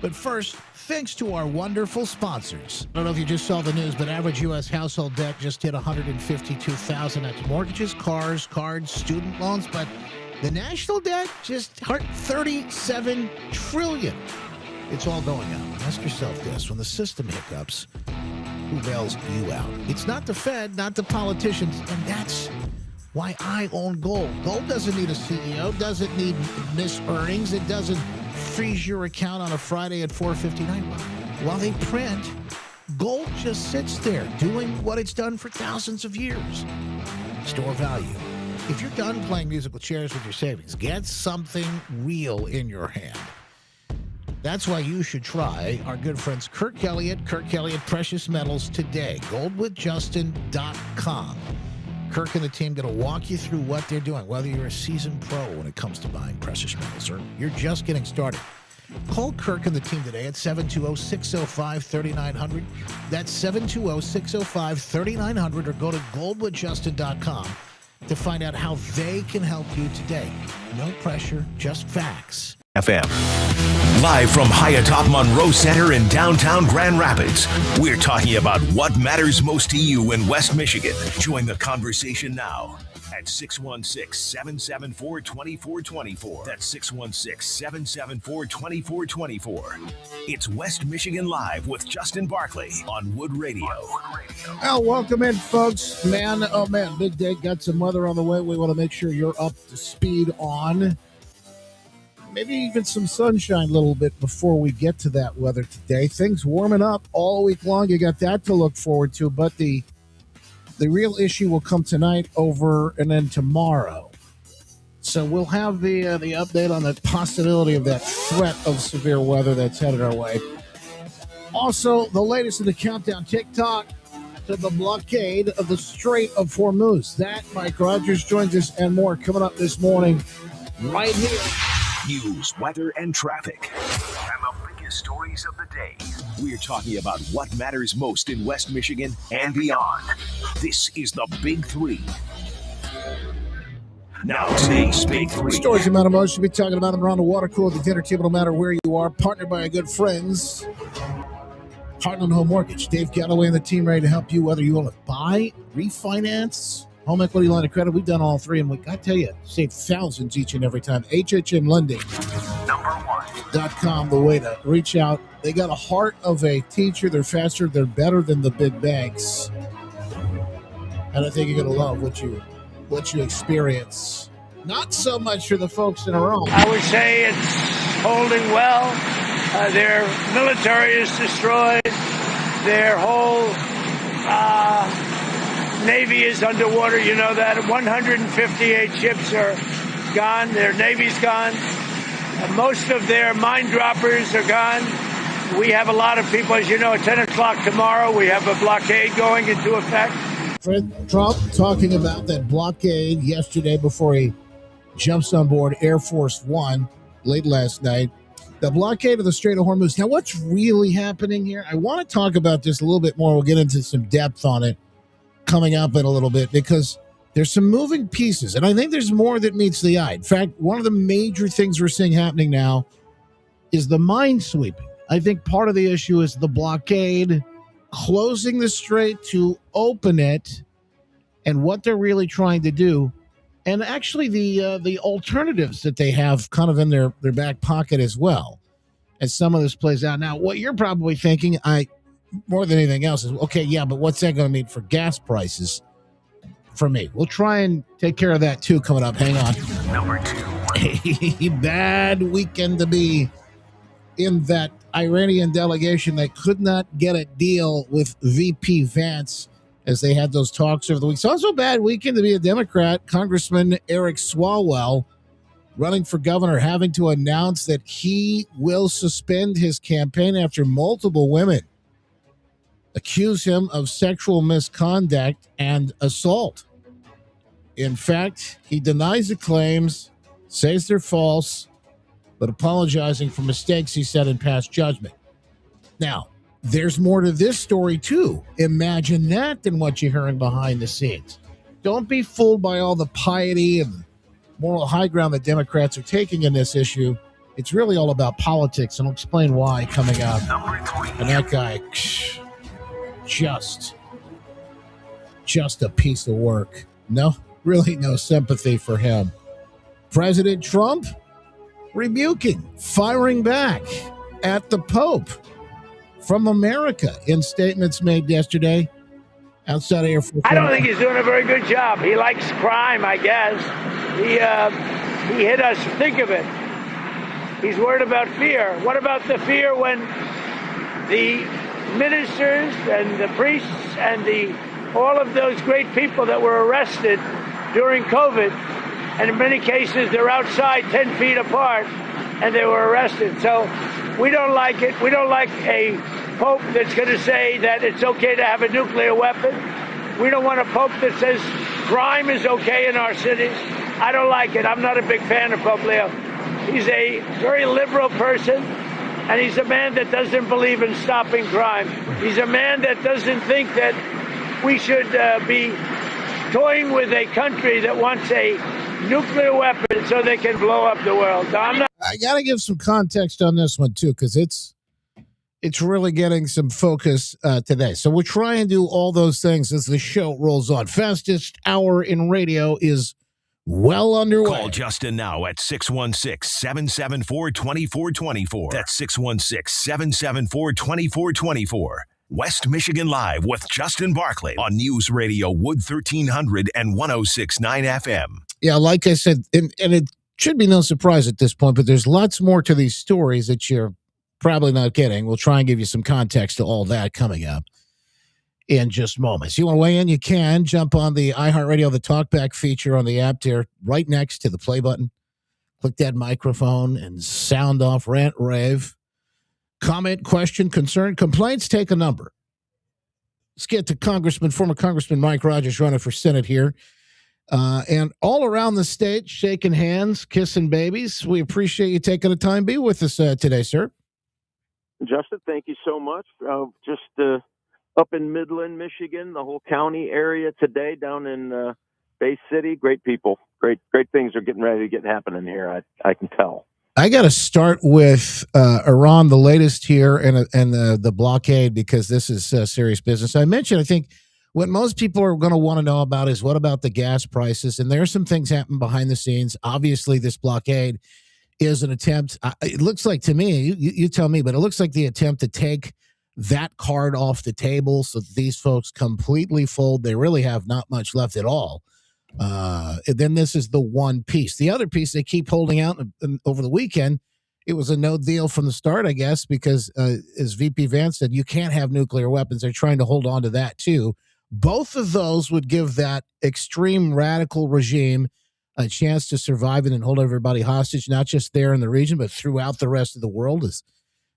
But first, thanks to our wonderful sponsors. I don't know if you just saw the news, but average U.S. household debt just hit $152,000. That's mortgages, cars, cards, student loans. But the national debt just hit $37 trillion. It's all going up. Ask yourself this. When the system hiccups, who bails you out? It's not the Fed, not the politicians, and that's why I own gold. Gold doesn't need a CEO, doesn't need missed earnings. It doesn't freeze your account on a Friday at $4.59. While they print, gold just sits there doing what it's done for thousands of years. Store value. If you're done playing musical chairs with your savings, get something real in your hand. That's why you should try our good friends Kirk Elliott Precious Metals today. Goldwithjustin.com. Kirk and the team going to walk you through what they're doing, whether you're a seasoned pro when it comes to buying precious metals or you're just getting started. Call Kirk and the team today at 720-605-3900. That's 720-605-3900, or go to goldwithjustin.com to find out how they can help you today. No pressure, just facts. FM. Live from high atop Monroe Center in downtown Grand Rapids, we're talking about what matters most to you in West Michigan. Join the conversation now at 616-774-2424. That's 616-774-2424. It's West Michigan Live with Justin Barkley on Wood Radio. Well, welcome in, folks. Oh man, big day. Got some weather on the way. We want to make sure you're up to speed on. Maybe even some sunshine a little bit before we get to that weather today. Things warming up all week long. You got that to look forward to. But the real issue will come tonight over and then tomorrow. So we'll have the update on the possibility of that threat of severe weather that's headed our way. Also, the latest in the countdown, TikTok to the blockade of the Strait of Hormuz. That, Mike Rogers joins us and more coming up this morning right here. News, weather, and traffic. And the biggest stories of the day. We're talking about what matters most in West Michigan and beyond. This is the Big Three. Now, today's Big Three. Stories that matter most. We'll be talking about them around the water cooler, the dinner table, no matter where you are. Partnered by our good friends, Heartland Home Mortgage. Dave Galloway and the team ready to help you, whether you want to buy, refinance, home equity line of credit. We've done all three, and we got to tell you, save thousands each and every time. HHMLending.com, the way to reach out. They got a heart of a teacher. They're faster. They're better than the big banks. And I think you're going to love what you experience. Not so much for the folks in Iran. I would say it's holding well. Their military is destroyed. Their whole Navy is underwater, you know that. 158 ships are gone. Their Navy's gone. Most of their mine droppers are gone. We have a lot of people, as you know, at 10 o'clock tomorrow, we have a blockade going into effect. Fred Trump talking about that blockade yesterday before he jumps on board Air Force One late last night. The blockade of the Strait of Hormuz. Now, what's really happening here? I want to talk about this a little bit more. We'll get into some depth on it coming up in a little bit, because there's some moving pieces, and I think there's more that meets the eye. In fact, one of the major things we're seeing happening now is the mine sweeping. I think part of the issue is the blockade, closing the strait to open it, and what they're really trying to do, and actually the alternatives that they have kind of in their back pocket as well, as some of this plays out. Now, what you're probably thinking, more than anything else, is, okay, yeah, but what's that going to mean for gas prices for me? We'll try and take care of that, too, coming up. Hang on. Number 2. A bad weekend to be in that Iranian delegation that could not get a deal with VP Vance as they had those talks over the week. It's also a bad weekend to be a Democrat. Congressman Eric Swalwell, running for governor, having to announce that he will suspend his campaign after multiple women accuse him of sexual misconduct and assault. In fact, he denies the claims, says they're false, but apologizing for mistakes he said in past judgment. Now, there's more to this story, too. Imagine that than what you're hearing behind the scenes. Don't be fooled by all the piety and moral high ground that Democrats are taking in this issue. It's really all about politics, and I'll explain why coming up. And that guy, just a piece of work. No, really no sympathy for him. President Trump rebuking, firing back at the Pope from America in statements made yesterday outside of Air Force. I don't think he's doing a very good job. He likes crime, I guess. He hit us. Think of it. He's worried about fear. What about the fear when the ministers and the priests and all of those great people that were arrested during COVID, and in many cases they're outside 10 feet apart, and they were arrested. So we don't like it. We don't like a pope that's going to say that it's okay to have a nuclear weapon. We don't want a pope that says crime is okay in our cities. I don't like it. I'm not a big fan of Pope Leo. He's a very liberal person, and he's a man that doesn't believe in stopping crime. He's a man that doesn't think that we should be toying with a country that wants a nuclear weapon so they can blow up the world. So I got to give some context on this one, too, because it's really getting some focus today. So we're trying to do all those things as the show rolls on. Fastest hour in radio is well underway. Call Justin now at 616-774-2424. That's 616-774-2424. West Michigan Live with Justin Barclay on News Radio Wood 1300 and 106.9 FM. Yeah, like I said, and it should be no surprise at this point, but there's lots more to these stories that you're probably not getting. We'll try and give you some context to all that coming up in just moments. You want to weigh in? You can jump on the iHeartRadio, the TalkBack feature on the app there, right next to the play button. Click that microphone and sound off, rant, rave. Comment, question, concern, complaints, take a number. Let's get to former Congressman Mike Rogers running for Senate here. And all around the state, shaking hands, kissing babies. We appreciate you taking the time to be with us today, sir. Justin, thank you so much. Just up in Midland, Michigan, the whole county area today, down in Bay City. Great people. Great things are getting ready to get happening here. I can tell. I got to start with Iran, the latest here, and the blockade, because this is serious business. I mentioned, I think, what most people are going to want to know about is what about the gas prices? And there are some things happening behind the scenes. Obviously, this blockade is an attempt. It looks like to me, you tell me, but it looks like the attempt to take that card off the table so that these folks completely fold. They really have not much left at all. And then this is the one piece. The other piece they keep holding out over the weekend, it was a no deal from the start, I guess, because as VP Vance said, you can't have nuclear weapons. They're trying to hold on to that too. Both of those would give that extreme radical regime a chance to survive and hold everybody hostage, not just there in the region, but throughout the rest of the world. As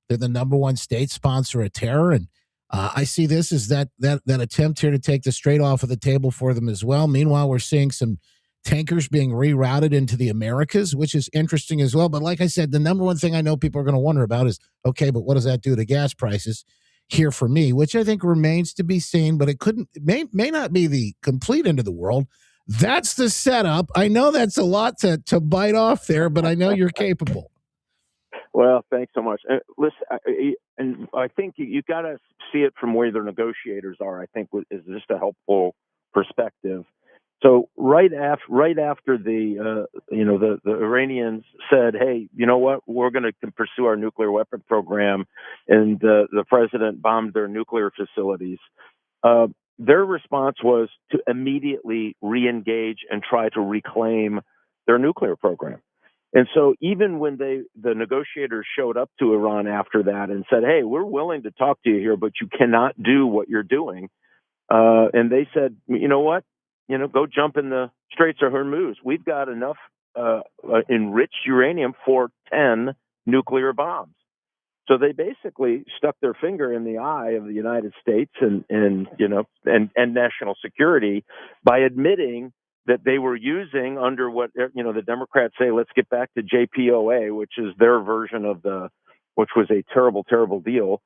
they're the number one state sponsor of terror. And I see this as that attempt here to take the Strait off of the table for them as well. Meanwhile, we're seeing some tankers being rerouted into the Americas, which is interesting as well. But like I said, the number one thing I know people are going to wonder about is, okay, but what does that do to gas prices here for me, which I think remains to be seen, but it may not be the complete end of the world. That's the setup. I know that's a lot to bite off there, but I know you're capable. Well, thanks so much. Listen, I think you got to see it from where the negotiators are. I think is just a helpful perspective. So right after the Iranians said, hey, you know what, we're going to pursue our nuclear weapon program, and the president bombed their nuclear facilities. Their response was to immediately re-engage and try to reclaim their nuclear program. And so even when the negotiators showed up to Iran after that and said, hey, we're willing to talk to you here, but you cannot do what you're doing. And they said, you know what? Go jump in the Straits of Hormuz. We've got enough enriched uranium for 10 nuclear bombs. So they basically stuck their finger in the eye of the United States and national security by admitting that they were using under what, the Democrats say, let's get back to JPOA, which is their version of which was a terrible, terrible deal.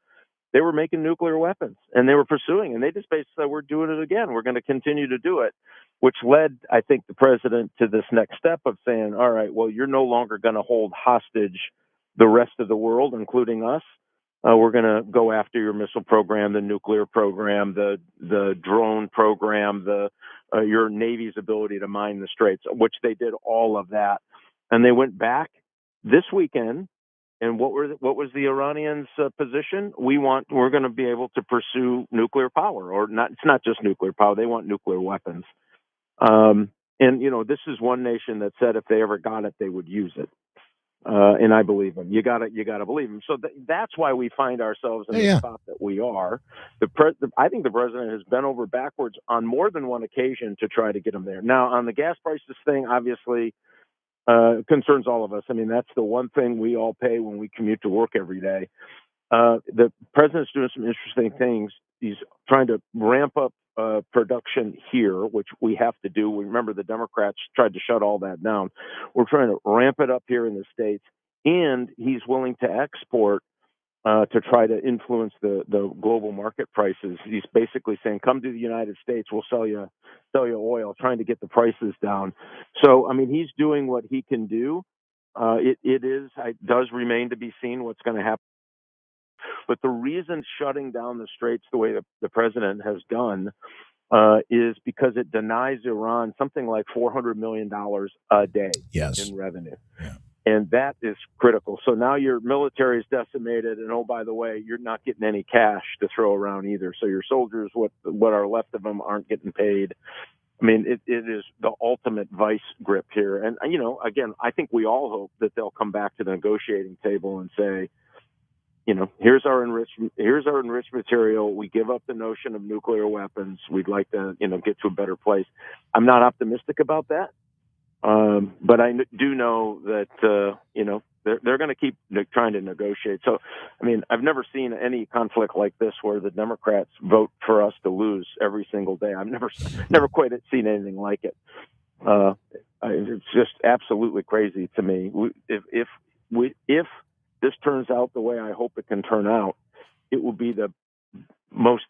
They were making nuclear weapons and they were pursuing, and they just basically said, we're doing it again. We're going to continue to do it, which led, I think, the president to this next step of saying, all right, well, you're no longer going to hold hostage the rest of the world, including us. We're going to go after your missile program, the nuclear program, the drone program, your Navy's ability to mine the straits, which they did all of that. And they went back this weekend. And what was the Iranians' position? We're going to be able to pursue nuclear power, or not. It's not just nuclear power. They want nuclear weapons. And this is one nation that said if they ever got it, they would use it. And I believe them. You gotta believe them. So that's why we find ourselves in the spot that we are. I think the president has bent over backwards on more than one occasion to try to get them there. Now, on the gas prices thing, obviously, concerns all of us. I mean, that's the one thing we all pay when we commute to work every day. The president's doing some interesting things. He's trying to ramp up production here, which we have to do. We remember the Democrats tried to shut all that down. We're trying to ramp it up here in the States, and he's willing to export to try to influence the global market prices. He's basically saying, come to the United States, we'll sell you oil, trying to get the prices down. So, I mean, he's doing what he can do. It does remain to be seen what's going to happen. But the reason shutting down the straits the way the president has done is because it denies Iran something like $400 million a day in revenue. Yeah. And that is critical. So now your military is decimated, and oh, by the way, you're not getting any cash to throw around either. So your soldiers, what are left of them, aren't getting paid. I mean, it is the ultimate vice grip here. And, again, I think we all hope that they'll come back to the negotiating table and say, here's our enriched material. We give up the notion of nuclear weapons. We'd like to, get to a better place. I'm not optimistic about that. But I do know that, they're going to keep trying to negotiate. So, I mean, I've never seen any conflict like this where the Democrats vote for us to lose every single day. I've never quite seen anything like it. It's just absolutely crazy to me. If this turns out the way I hope it can turn out, it will be the most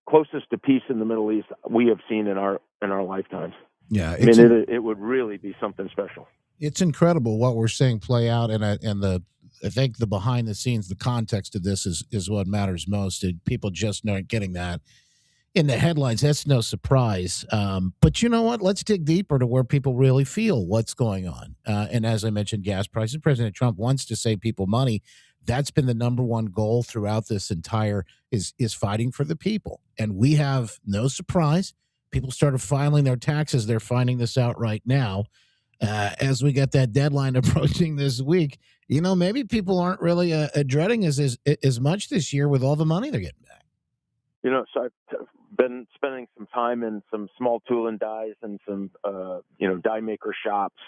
closest to peace in the Middle East we have seen in our lifetimes. Yeah, I mean, it would really be something special. It's incredible what we're seeing play out, and I think the behind the scenes, the context of this is what matters most. And people just aren't getting that in the headlines. That's no surprise. But you know what? Let's dig deeper to where people really feel what's going on. And as I mentioned, gas prices. President Trump wants to save people money. That's been the number one goal throughout this entire is fighting for the people. And we have no surprise. People started filing their taxes. They're finding this out right now. As we get that deadline approaching this week, maybe people aren't really dreading as much this year with all the money they're getting back. So I've been spending some time in some small tool and dies and some, die maker shops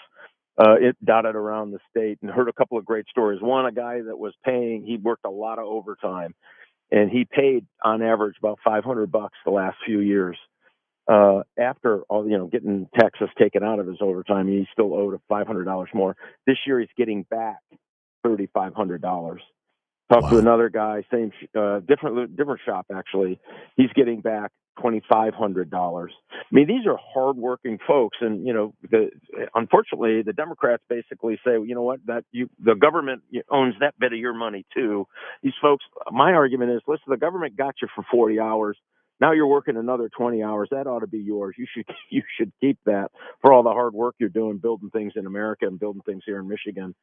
dotted around the state, and heard a couple of great stories. One, a guy that was paying, he worked a lot of overtime, and he paid on average about $500 the last few years. After all, getting taxes taken out of his overtime, he still owed $500 more. This year, he's getting back $3,500. Talked to another guy, same different shop actually. He's getting back $2,500. I mean, these are hardworking folks, and unfortunately, the Democrats basically say, you know what, the government owns that bit of your money too. These folks, my argument is, listen, the government got you for 40 hours. Now you're working another 20 hours. That ought to be yours. You should keep that for all the hard work you're doing, building things in America and building things here in Michigan.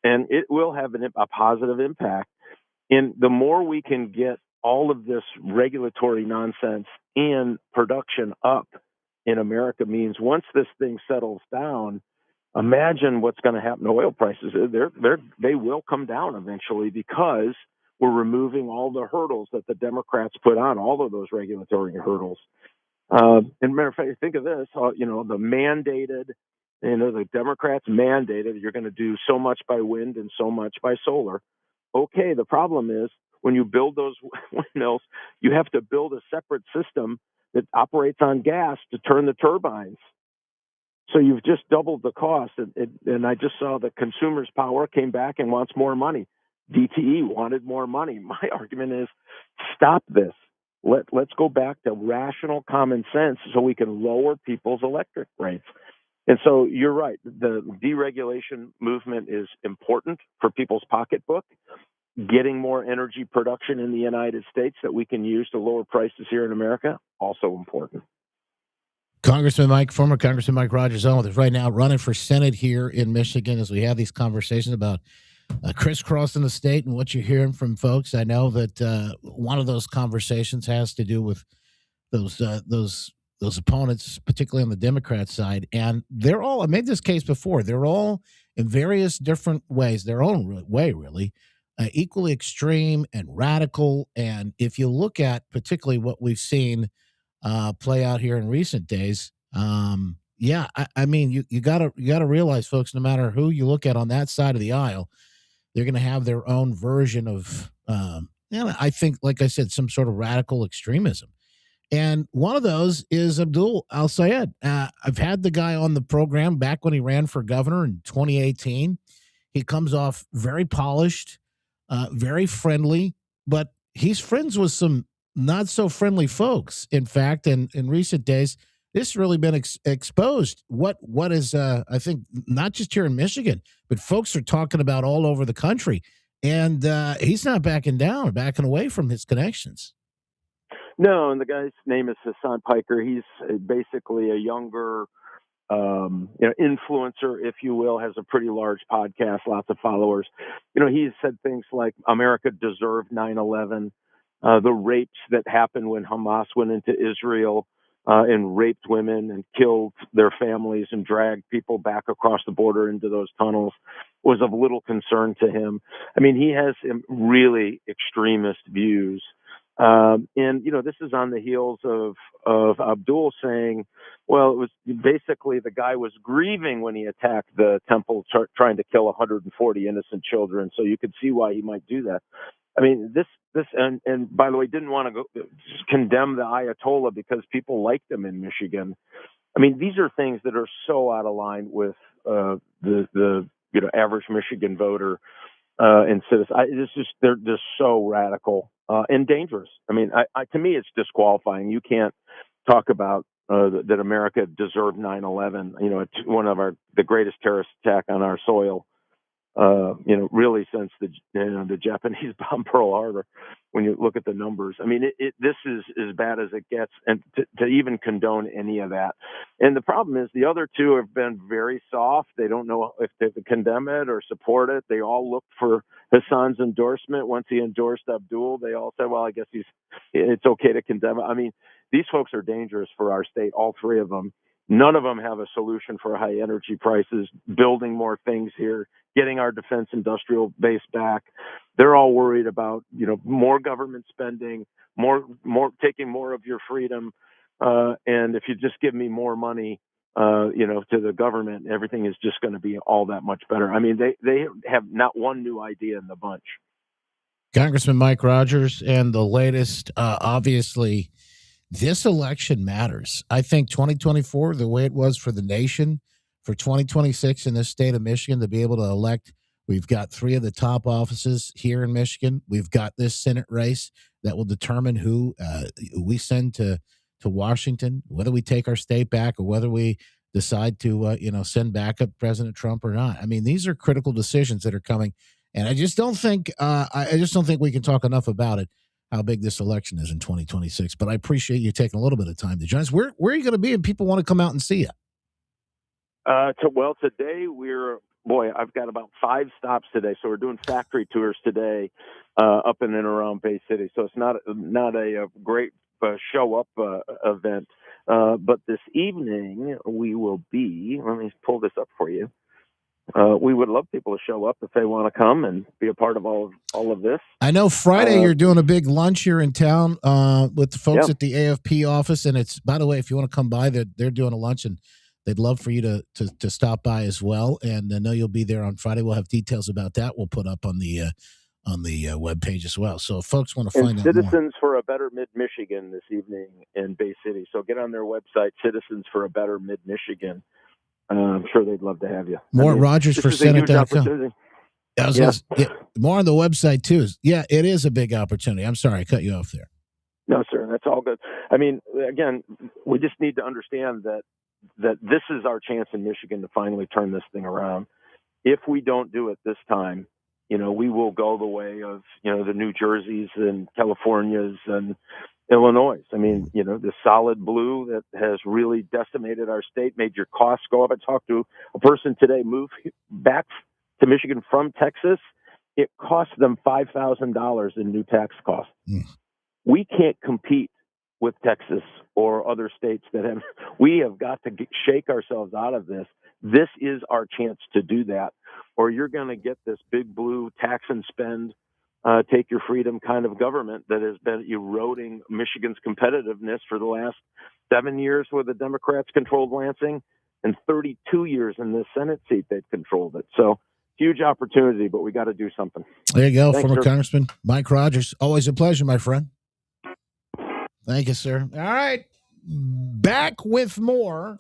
And it will have a positive impact. And the more we can get all of this regulatory nonsense and production up in America means once this thing settles down, imagine what's going to happen to oil prices. They will come down eventually because we're removing all the hurdles that the Democrats put on, all of those regulatory hurdles. And matter of fact, think of this, the mandated, the Democrats mandated you're going to do so much by wind and so much by solar. Okay, the problem is when you build those windmills, you have to build a separate system that operates on gas to turn the turbines. So you've just doubled the cost. And I just saw that Consumers Power came back and wants more money. DTE wanted more money. My argument is stop this. Let's go back to rational common sense so we can lower people's electric rates. And so you're right. The deregulation movement is important for people's pocketbook. Getting more energy production in the United States that we can use to lower prices here in America, also important. Former Congressman Mike Rogers on with us right now, running for Senate here in Michigan as we have these conversations about crisscrossing the state and what you're hearing from folks. I know that one of those conversations has to do with those opponents, particularly on the Democrat side, and they're all. I made this case before. They're all in various different ways, their own way, really, equally extreme and radical. And if you look at particularly what we've seen play out here in recent days, I mean, you gotta realize, folks, no matter who you look at on that side of the aisle, they're going to have their own version of, I think, like I said, some sort of radical extremism. And one of those is Abdul al-Sayed. I've had the guy on the program back when he ran for governor in 2018. He comes off very polished, very friendly, but he's friends with some not so friendly folks. In fact, in recent days, this has really been exposed. What is, I think, not just here in Michigan, but folks are talking about all over the country. And he's not backing away from his connections. No, and the guy's name is Hassan Piker. He's basically a younger, influencer, if you will, has a pretty large podcast, lots of followers. He's said things like America deserved 9/11, the rapes that happened when Hamas went into Israel and raped women and killed their families and dragged people back across the border into those tunnels was of little concern to him. I mean, he has really extremist views. This is on the heels of Abdul saying, well, it was basically the guy was grieving when he attacked the temple, trying to kill 140 innocent children. So you could see why he might do that. I mean, and by the way, didn't want to go condemn the Ayatollah because people liked him in Michigan. I mean, these are things that are so out of line with the average Michigan voter and citizen. They're just so radical and dangerous. I mean, to me, it's disqualifying. You can't talk about that America deserved 9/11. It's one of the greatest terrorist attack on our soil. Really since the Japanese bombed Pearl Harbor. When you look at the numbers, I mean, this is as bad as it gets, and to even condone any of that. And the problem is the other two have been very soft. They don't know if they condemn it or support it. They all looked for Hassan's endorsement. Once he endorsed Abdul, they all said, well, I guess it's okay to condemn it. I mean, these folks are dangerous for our state, all three of them. None of them have a solution for high energy prices, building more things here, getting our defense industrial base back. They're all worried about, more government spending, more taking more of your freedom. And if you just give me more money, to the government, everything is just going to be all that much better. I mean, they have not one new idea in the bunch. Congressman Mike Rogers, and the latest, obviously, this election matters. I think 2024, the way it was for the nation, for 2026 in this state of Michigan to be able to elect, we've got 3 of the top offices here in Michigan. We've got this Senate race that will determine who we send to Washington, whether we take our state back or whether we decide to send back up President Trump or not. I mean, these are critical decisions that are coming, and I just don't think we can talk enough about it, how big this election is in 2026. But I appreciate you taking a little bit of time to join us. Where are you going to be, and people want to come out and see you? Today I've got about 5 stops today. So we're doing factory tours today up in and around Bay City. So it's not a great show up event. But this evening we will be, let me pull this up for you. We would love people to show up if they want to come and be a part of all of this. I know Friday you're doing a big lunch here in town with the folks at the AFP office. And it's, by the way, if you want to come by, they're doing a lunch, and they'd love for you to stop by as well. And I know you'll be there on Friday. We'll have details about that. We'll put up on the webpage as well. So if folks want to find out Citizens more. for a Better Mid-Michigan this evening in Bay City. So get on their website, Citizens for a Better Mid-Michigan. I'm sure they'd love to have you. More Rogers for Senate.com. More on the website too. Yeah, it is a big opportunity. I'm sorry I cut you off there. No, sir. That's all good. I mean, again, we just need to understand that that this is our chance in Michigan to finally turn this thing around. If we don't do it this time, we will go the way of, the New Jerseys and Californias and Illinois. I mean, the solid blue that has really decimated our state, made your costs go up. I talked to a person today, moved back to Michigan from Texas. It cost them $5,000 in new tax costs. We can't compete with Texas or other states we have got to shake ourselves out of this. This is our chance to do that, or you're going to get this big blue tax and spend, take your freedom kind of government that has been eroding Michigan's competitiveness for the last 7 years where the Democrats controlled Lansing and 32 years in this Senate seat they've controlled it. So huge opportunity, but we got to do something. There you go, Thanks, former sir. Congressman Mike Rogers. Always a pleasure, my friend. Thank you, sir. All right. Back with more.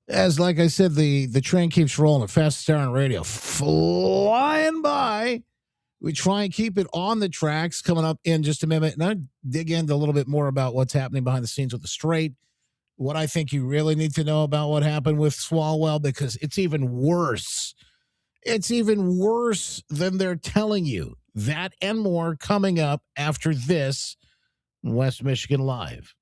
As, like I said, the train keeps rolling. The fastest hour on radio. Flying by. We try and keep it on the tracks. Coming up in just a minute. And I dig into a little bit more about what's happening behind the scenes with the Strait. What I think you really need to know about what happened with Swalwell, because it's even worse. It's even worse than they're telling you. That and more coming up after this West Michigan Live.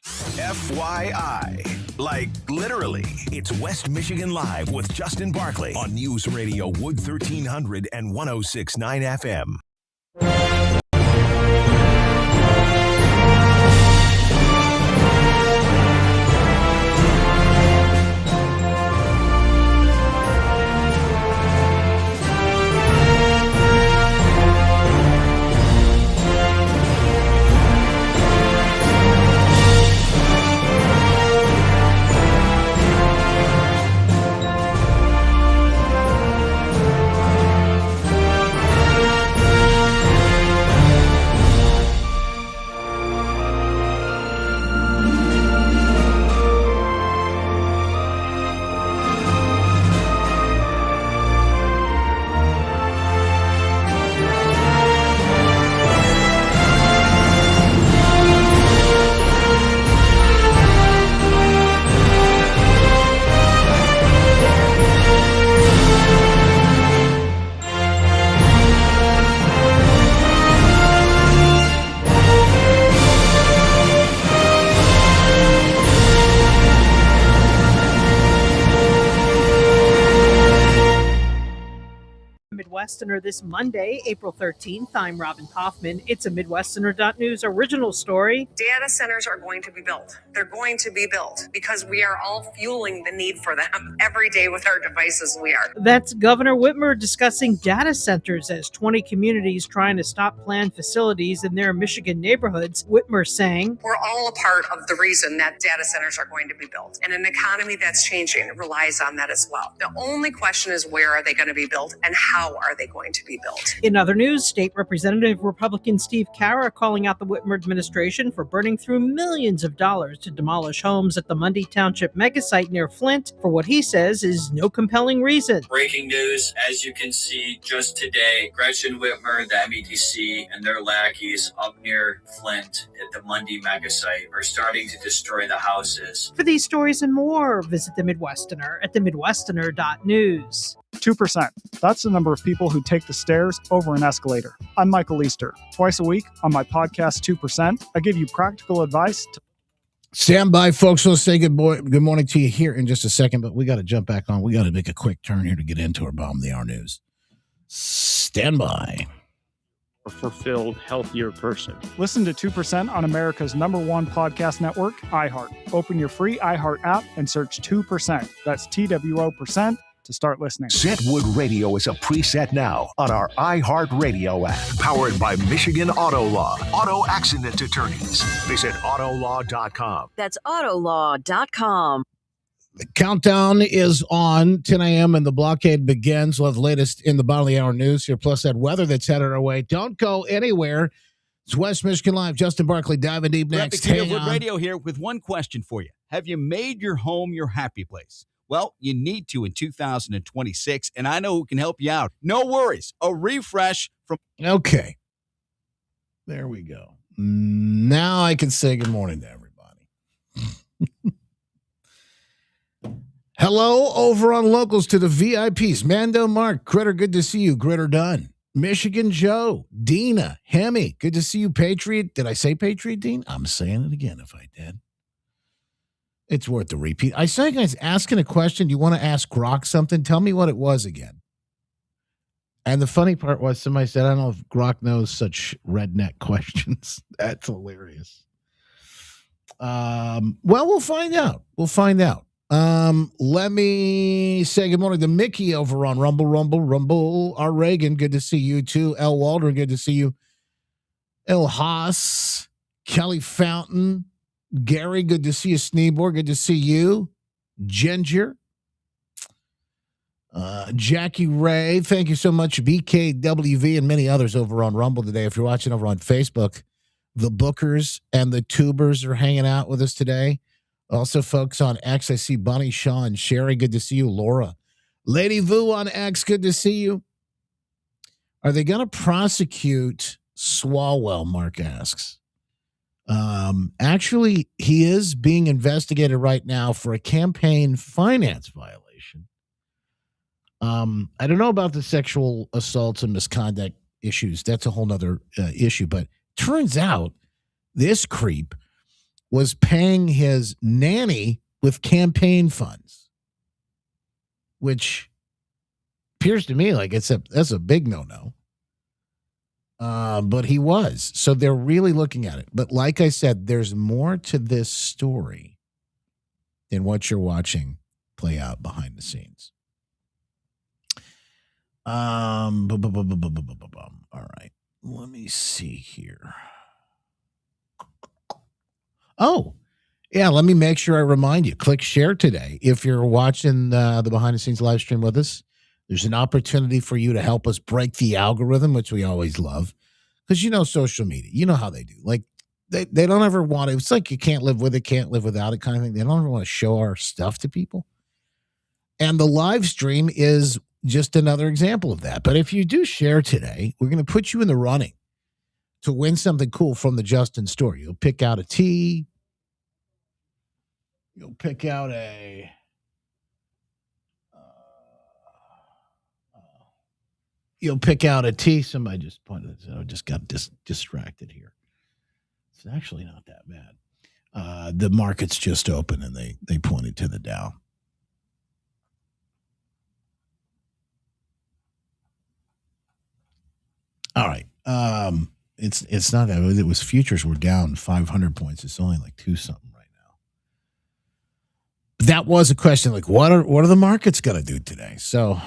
FYI, like literally, it's West Michigan Live with Justin Barkley on News Radio Wood 1300 and 106.9 FM. Midwesterner this Monday, April 13th. I'm Robin Kaufman. It's a Midwesterner.news original story. Data centers are going to be built. They're going to be built because we are all fueling the need for them every day with our devices. We are. That's Governor Whitmer discussing data centers as 20 communities trying to stop planned facilities in their Michigan neighborhoods. Whitmer saying, we're all a part of the reason that data centers are going to be built. And an economy that's changing relies on that as well. The only question is, where are they going to be built and how are they going to be built? In other news, State Representative Republican Steve Carra calling out the Whitmer administration for burning through millions of dollars to demolish homes at the Mundy Township megasite near Flint for what he says is no compelling reason. Breaking news, as you can see just today, Gretchen Whitmer, the MEDC, and their lackeys up near Flint at the Mundy megasite are starting to destroy the houses. For these stories and more, visit The Midwesterner at themidwesterner.news. 2%. That's the number of people who take the stairs over an escalator. I'm Michael Easter. Twice a week on my podcast, 2%, I give you practical advice. Stand by, folks. We'll say good morning to you here in just a second, but we got to jump back on. We got to make a quick turn here to get into our Bottom of the Hour news. Stand by. A fulfilled, healthier person. Listen to 2% on America's #1 podcast network, iHeart. Open your free iHeart app and search 2%. That's TWO% to start listening. Setwood Radio is a preset now on our iHeartRadio app. Powered by Michigan Auto Law. Auto accident attorneys. Visit autolaw.com. That's autolaw.com. The countdown is on, 10 a.m. and the blockade begins. We'll have the latest in the Bottom of the Hour news here, plus that weather that's headed our way. Don't go anywhere. It's West Michigan Live. Justin Barkley diving deep next. Wood Radio here with one question for you. Have you made your home your happy place? Well, you need to in 2026, and I know who can help you out. No worries. A refresh from... Okay. There we go. Now I can say good morning to everybody. Hello over on Locals to the VIPs. Mando, Mark, Critter, good to see you. Gritter Dunn. Michigan Joe, Dina, Hemi, good to see you. Patriot. Did I say Patriot, Dean? I'm saying it again if I did. It's worth the repeat. I saw you guys asking a question. Do you want to ask Grok something? Tell me what it was again. And the funny part was somebody said, I don't know if Grok knows such redneck questions. That's hilarious. Well, we'll find out. Let me say good morning to Mickey over on Rumble. R. Reagan, good to see you too. L. Waldron, good to see you. El Haas, Kelly Fountain, Gary, good to see you. Sneebor, good to see you. Ginger, Jackie Ray, thank you so much. BKWV and many others over on Rumble today. If you're watching over on Facebook, the Bookers and the Tubers are hanging out with us today. Also, folks on X, I see Bunny, Sean, Sherry, good to see you. Laura, Lady Vu on X, good to see you. Are they going to prosecute Swalwell, Mark asks. Actually, he is being investigated right now for a campaign finance violation. I don't know about the sexual assaults and misconduct issues. That's a whole nother issue. But turns out this creep was paying his nanny with campaign funds, which appears to me like that's a big no-no. But he was. So they're really looking at it. But like I said, there's more to this story than what you're watching play out behind the scenes. All right. Let me see here. Oh, yeah. Let me make sure I remind you. Click share today. If you're watching the behind the scenes live stream with us, there's an opportunity for you to help us break the algorithm, which we always love. Because you know social media. You know how they do. Like they don't ever want to. It's like you can't live with it, can't live without it kind of thing. They don't ever want to show our stuff to people. And the live stream is just another example of that. But if you do share today, we're going to put you in the running to win something cool from the Justin store. You'll pick out a tee. You'll pick out a tee. Somebody just pointed this out. I just got distracted here. It's actually not that bad. The market's just open and they pointed to the Dow. All right. It's not that. It was futures were down 500 points. It's only like 2 something right now. That was a question. Like, what are the markets going to do today? So,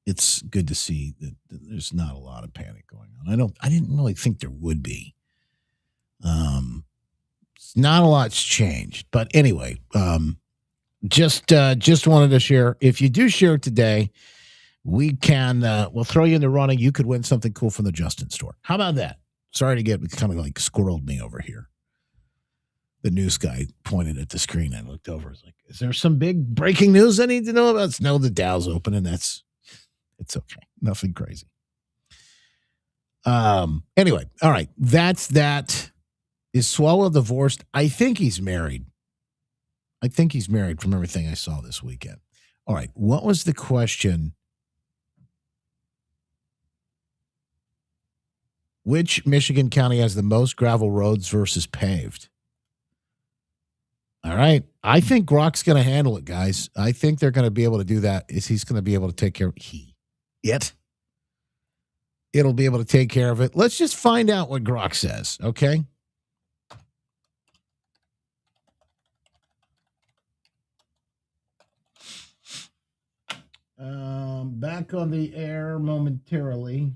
it's good to see that there's not a lot of panic going on. I didn't really think there would be. Not a lot's changed, but anyway, just wanted to share. If you do share today, we'll throw you in the running. You could win something cool from the Justin store. How about that? Sorry to get kind of like squirreled me over here. The news guy pointed at the screen. I looked over. I was like, is there some big breaking news I need to know about? No, the Dow's open, and it's okay. Nothing crazy. Anyway, all right. That's that. Is Swalwell divorced? I think he's married. From everything I saw this weekend. All right. What was the question? Which Michigan county has the most gravel roads versus paved? All right. I think Grok's going to handle it, guys. I think they're going to be able to do that. He's going to be able to take care of it. It'll be able to take care of it. Let's just find out what Grok says, okay? Back on the air momentarily.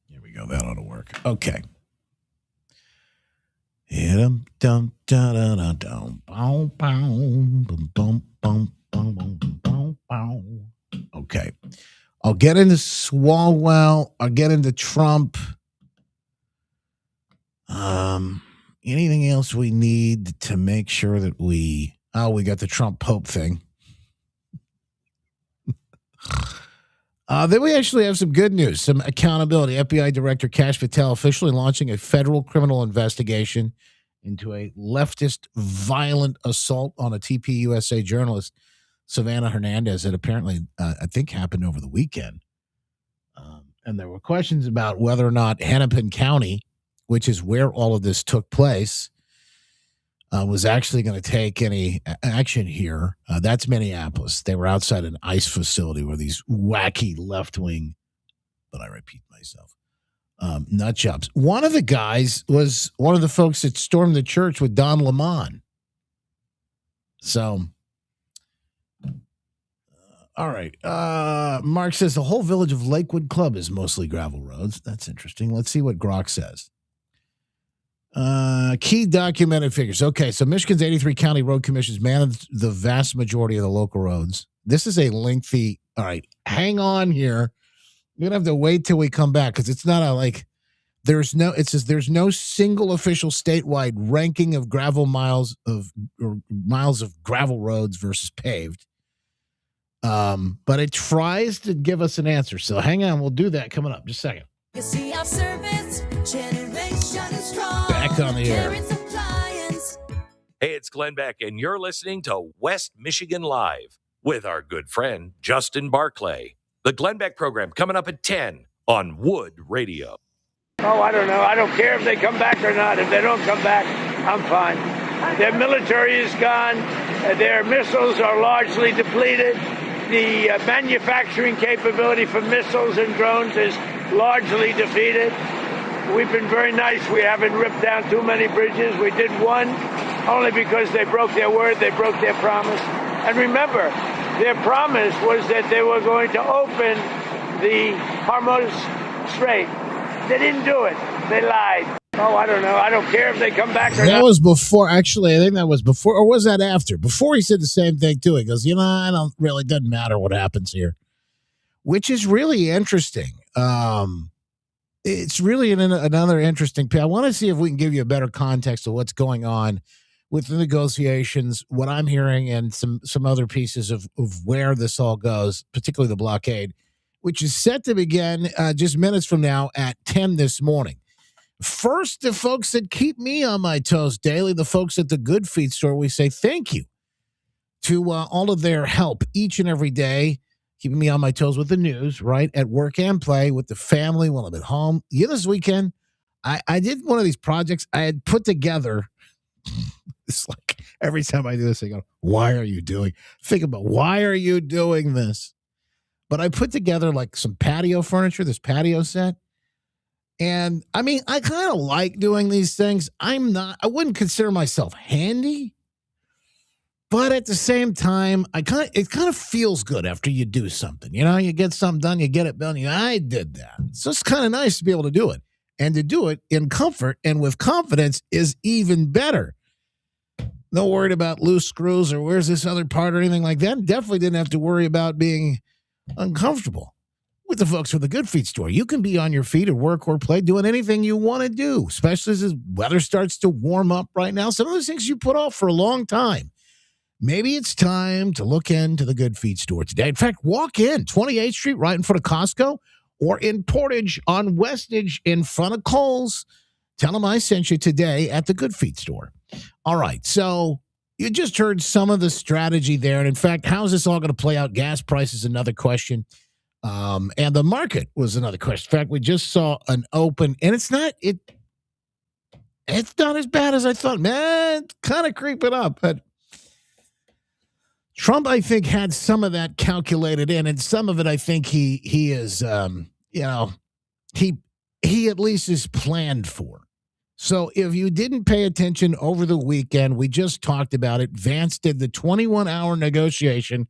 Here we go. That ought to work. Okay. Okay. I'll get into Swalwell. I'll get into Trump. Anything else we need to make sure that we got the Trump Pope thing. Then we actually have some good news, some accountability. FBI Director Kash Patel officially launching a federal criminal investigation into a leftist violent assault on a TPUSA journalist, Savannah Hernandez, that apparently, I think, happened over the weekend. And there were questions about whether or not Hennepin County, which is where all of this took place, was actually going to take any action here. That's Minneapolis. They were outside an ICE facility where these wacky left-wing, but I repeat myself, nut jobs. One of the guys was one of the folks that stormed the church with Don Lemon. So, all right. Mark says the whole village of Lakewood Club is mostly gravel roads. That's interesting. Let's see what Grok says. Key documented figures. Okay, so Michigan's 83 county road commissions manage the vast majority of the local roads. This is a lengthy. All right, hang on here. You're gonna have to wait till we come back because it's not a like. It says there's no single official statewide ranking of gravel miles of gravel roads versus paved. But it tries to give us an answer. So hang on, we'll do that coming up. Just a second. You see our service, generation is strong. Back on the air. Hey, it's Glenn Beck, and you're listening to West Michigan Live with our good friend, Justin Barclay. The Glenn Beck program coming up at 10 on Wood Radio. Oh, I don't know. I don't care if they come back or not. If they don't come back, I'm fine. Their military is gone. Their missiles are largely depleted. The manufacturing capability for missiles and drones is largely defeated. We've been very nice. We haven't ripped down too many bridges. We did one only because they broke their word. They broke their promise. And remember, their promise was that they were going to open the Hormuz Strait. They didn't do it. They lied. Oh, I don't know. I don't care if they come back or not. That was before. Actually, I think that was before. Or was that after? Before he said the same thing, too. He goes, I don't really, doesn't matter what happens here. Which is really interesting. It's really another interesting. I want to see if we can give you a better context of what's going on with the negotiations, what I'm hearing, and some other pieces of where this all goes, particularly the blockade, which is set to begin just minutes from now at 10 this morning. First, the folks that keep me on my toes daily, the folks at the Good Feet store, we say thank you to all of their help each and every day, keeping me on my toes with the news, right, at work and play, with the family while I'm at home. This weekend, I did one of these projects I had put together. It's like every time I do this, I go, why are you doing? Think about why are you doing this? But I put together like some patio furniture, this patio set. And I mean, I kind of like doing these things. I wouldn't consider myself handy, but at the same time, it kind of feels good after you do something. You get something done, you get it done. I did that. So it's kind of nice to be able to do it, and to do it in comfort and with confidence is even better. No worried about loose screws or where's this other part or anything like that. Definitely didn't have to worry about being uncomfortable. With the folks from the Good Feet store, you can be on your feet or work or play, doing anything you want to do, especially as the weather starts to warm up right now. Some of those things you put off for a long time. Maybe it's time to look into the Good Feet store today. In fact, walk in 28th Street right in front of Costco, or in Portage on Westage in front of Kohl's. Tell them I sent you today at the Good Feet store. All right, so you just heard some of the strategy there. And in fact, how's this all going to play out? Gas prices, another question. And the market was another question. In fact, we just saw an open, and it's not as bad as I thought. Man, it's kind of creeping up. But Trump, I think, had some of that calculated in, and some of it, I think he is, he at least is planned for. So if you didn't pay attention over the weekend, we just talked about it. Vance did the 21-hour negotiation.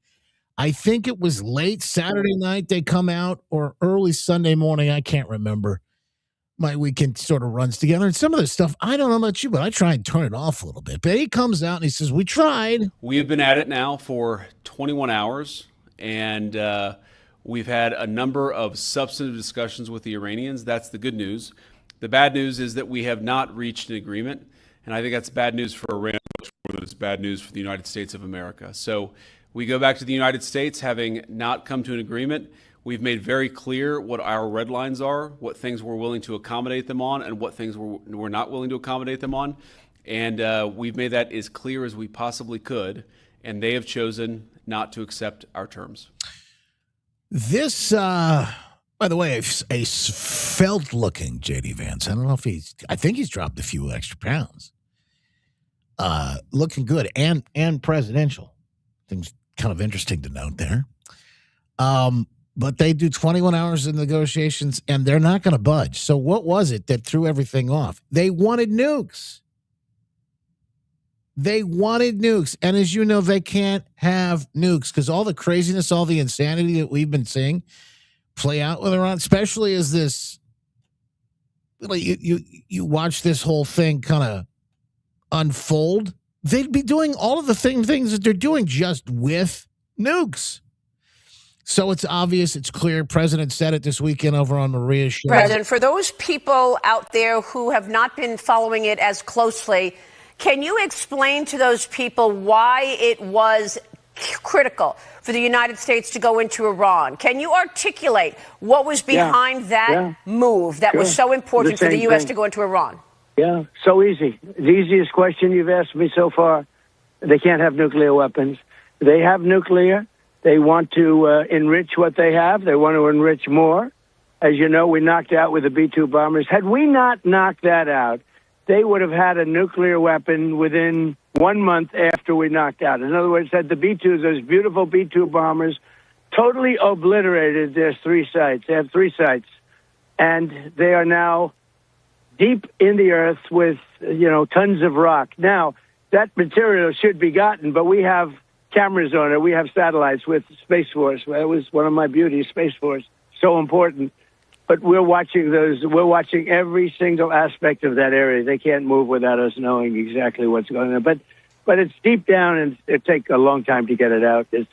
I think it was late Saturday night they come out, or early Sunday morning. I can't remember. My weekend sort of runs together. And some of this stuff, I don't know about you, but I try and turn it off a little bit. But he comes out and he says, we tried. We have been at it now for 21 hours, and we've had a number of substantive discussions with the Iranians. That's the good news. The bad news is that we have not reached an agreement, and I think that's bad news for Iran, much more than it's bad news for the United States of America. So we go back to the United States having not come to an agreement. We've made very clear what our red lines are, what things we're willing to accommodate them on, and what things we're not willing to accommodate them on. And we've made that as clear as we possibly could, and they have chosen not to accept our terms. This, by the way, a svelte-looking J.D. Vance. I don't know if I think he's dropped a few extra pounds. Looking good and presidential. Things kind of interesting to note there. But they do 21 hours of negotiations, and they're not going to budge. So what was it that threw everything off? They wanted nukes. They wanted nukes. And as you know, they can't have nukes because all the craziness, all the insanity that we've been seeing play out with Iran, especially as this, you watch this whole thing kind of unfold. They'd be doing all of the things that they're doing just with nukes. So it's obvious, it's clear. President said it this weekend over on Maria's show. President, for those people out there who have not been following it as closely, can you explain to those people why it was critical for the United States to go into Iran? Can you articulate what was behind that move that was so important for the U.S. to go into Iran? Yeah, so easy. The easiest question you've asked me so far. They can't have nuclear weapons. They have nuclear. They want to enrich what they have. They want to enrich more. As you know, we knocked out with the B-2 bombers. Had we not knocked that out, they would have had a nuclear weapon within 1 month after we knocked out. In other words, had the B-2s, those beautiful B-2 bombers, totally obliterated their 3 sites. They have 3 sites. And they are now deep in the earth with, tons of rock. Now, that material should be gotten, but we have cameras on it. We have satellites with Space Force. That was one of my beauties, Space Force. So important. But we're watching those. We're watching every single aspect of that area. They can't move without us knowing exactly what's going on. But it's deep down, and it'll take a long time to get it out. It's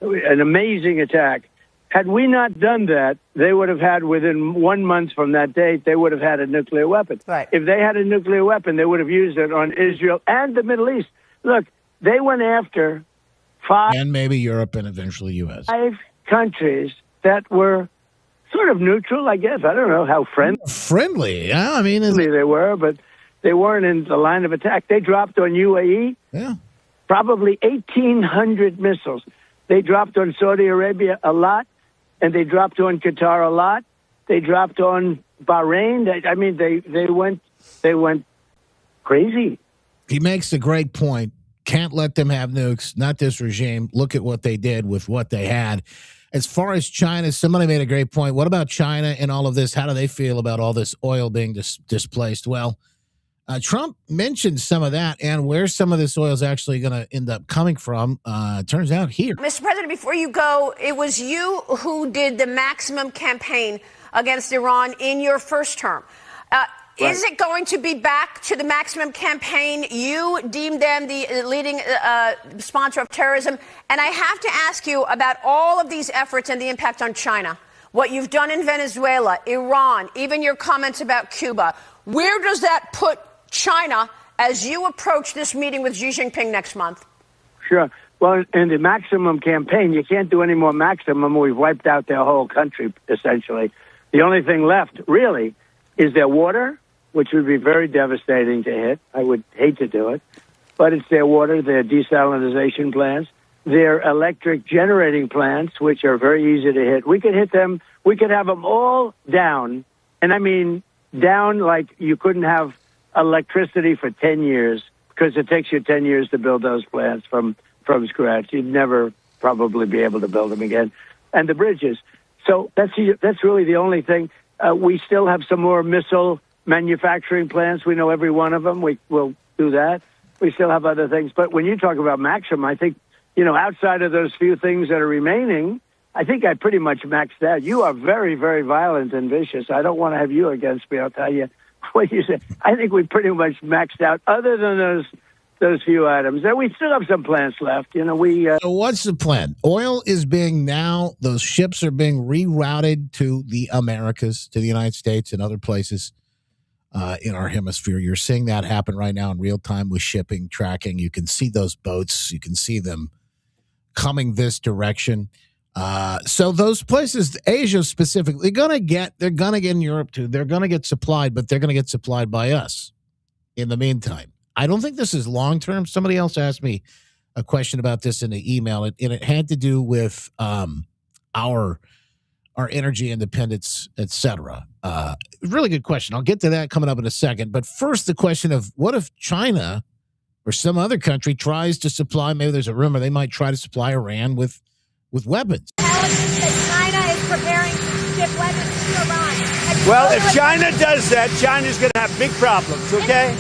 an amazing attack. Had we not done that, they would have had, within 1 month from that date, they would have had a nuclear weapon. Right. If they had a nuclear weapon, they would have used it on Israel and the Middle East. Look, they went after 5 and maybe Europe and eventually U.S. 5 countries that were sort of neutral, I guess. I don't know how friendly. Yeah, I mean, they were, but they weren't in the line of attack. They dropped on UAE. Yeah, probably 1,800 missiles. They dropped on Saudi Arabia a lot, and they dropped on Qatar a lot. They dropped on Bahrain. They went crazy. He makes a great point. Can't let them have nukes. Not this regime. Look at what they did with what they had. As far as China, somebody made a great point. What about China and all of this? How do they feel about all this oil being displaced? Well, Trump mentioned some of that and where some of this oil is actually going to end up coming from. Turns out here. Mr. President, before you go, it was you who did the maximum campaign against Iran in your first term. Right. Is it going to be back to the maximum campaign? You deemed them the leading sponsor of terrorism. And I have to ask you about all of these efforts and the impact on China. What you've done in Venezuela, Iran, even your comments about Cuba. Where does that put China as you approach this meeting with Xi Jinping next month? Sure. Well, in the maximum campaign, you can't do any more maximum. We've wiped out their whole country, essentially. The only thing left, really, is their water, which would be very devastating to hit. I would hate to do it. But it's their water, their desalinization plants, their electric generating plants, which are very easy to hit. We could hit them. We could have them all down. And I mean down like you couldn't have electricity for 10 years because it takes you 10 years to build those plants from scratch. You'd never probably be able to build them again. And the bridges. So that's really the only thing. We still have some more missile manufacturing plants. We know every one of them. We will do that. We still have other things. But when you talk about maximum, I think, outside of those few things that are remaining, I think I pretty much maxed out. You are very, very violent and vicious. I don't want to have you against me. I'll tell you what you say. I think we pretty much maxed out, other than those few items. And we still have some plants left. So what's the plan? Oil is those ships are being rerouted to the Americas, to the United States and other places in our hemisphere. You're seeing that happen right now in real time with shipping, tracking. You can see those boats. You can see them coming this direction. So those places, Asia specifically, they're gonna get in Europe too. They're gonna get supplied, but they're gonna get supplied by us. In the meantime, I don't think this is long term. Somebody else asked me a question about this in the email, and it had to do with our energy independence, etc. Really good question. I'll get to that coming up in a second. But first, the question of what if China or some other country tries to supply? Maybe there's a rumor they might try to supply Iran with weapons. China is preparing to ship weapons to Iran. Well, if China does that, China's going to have big problems, okay?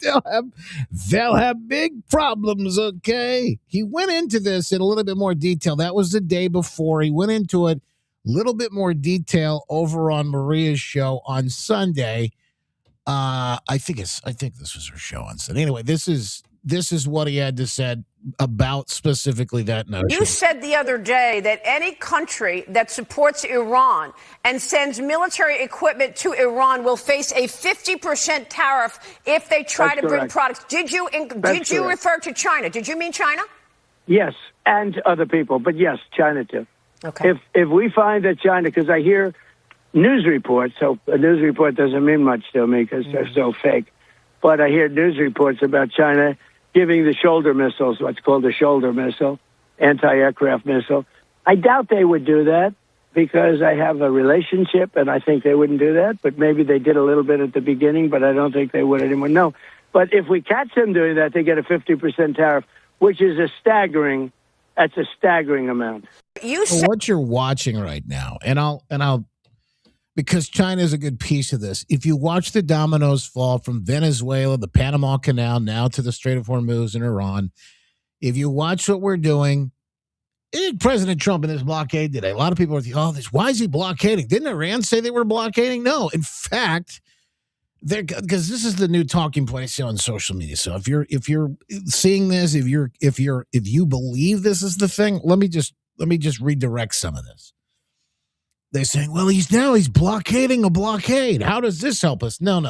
They'll have big problems, okay? He went into this in a little bit more detail. That was the day before. He went into it a little bit more detail over on Maria's show on Sunday. I think this was her show on Sunday. Anyway, this is what he had to say about specifically that notion. You said the other day that any country that supports Iran and sends military equipment to Iran will face a 50% tariff if they try to bring products. Did you refer to China? Did you mean China? Yes, and other people, but yes, China too. Okay. If we find that China, because I hear news reports, so a news report doesn't mean much to me because they're so fake, but I hear news reports about China giving the shoulder missiles, what's called a shoulder missile, anti-aircraft missile. I doubt they would do that because I have a relationship and I think they wouldn't do that, but maybe they did a little bit at the beginning, but I don't think they would anymore. No. But if we catch them doing that, they get a 50% tariff, which is that's a staggering amount. What you're watching right now, and I'll because China is a good piece of this. If you watch the dominoes fall from Venezuela, the Panama Canal, now to the Strait of Hormuz in Iran, if you watch what we're doing, President Trump in this blockade today, a lot of people are thinking, why is he blockading? Didn't Iran say they were blockading? No. In fact, because this is the new talking point I see on social media. So if you're seeing this, if you believe this is the thing, let me just redirect some of this. They're saying, well, he's blockading a blockade. How does this help us? No.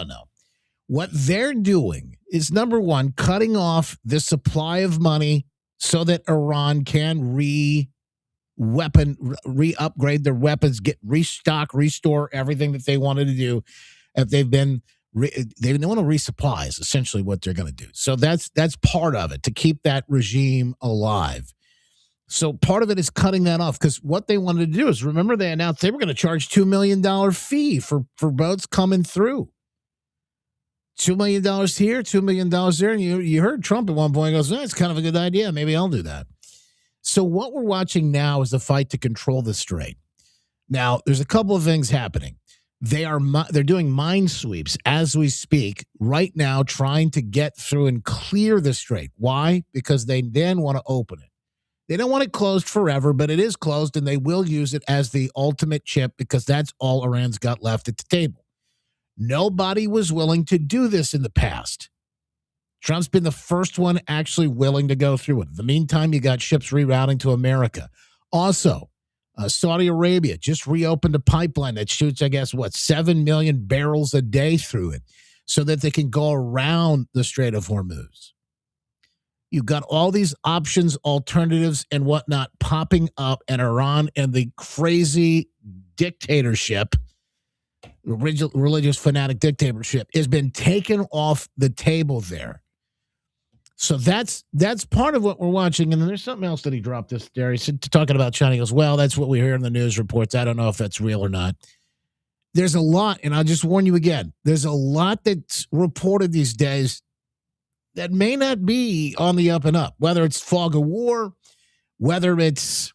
What they're doing is, number one, cutting off the supply of money so that Iran can re-upgrade their weapons, restore everything that they wanted to do. If they want to resupply is essentially what they're going to do. So that's part of it, to keep that regime alive. So part of it is cutting that off, because what they wanted to do is, remember, they announced they were going to charge $2 million fee for boats coming through. $2 million here, $2 million there. And you heard Trump at one point goes, it's kind of a good idea. Maybe I'll do that. So what we're watching now is the fight to control the strait. Now, there's a couple of things happening. They're doing mine sweeps as we speak right now, trying to get through and clear the strait. Why? Because they then want to open it. They don't want it closed forever, but it is closed, and they will use it as the ultimate chip because that's all Iran's got left at the table. Nobody was willing to do this in the past. Trump's been the first one actually willing to go through it. In the meantime, you got ships rerouting to America. Also, Saudi Arabia just reopened a pipeline that shoots, 7 million barrels a day through it so that they can go around the Strait of Hormuz. You've got all these options, alternatives, and whatnot popping up, and Iran and the crazy dictatorship, religious fanatic dictatorship, has been taken off the table there. So that's part of what we're watching. And then there's something else that he dropped this, Darius, talking about China. He goes, well, that's what we hear in the news reports. I don't know if that's real or not. There's a lot, and I'll just warn you again, there's a lot that's reported these days that may not be on the up and up, whether it's fog of war, whether it's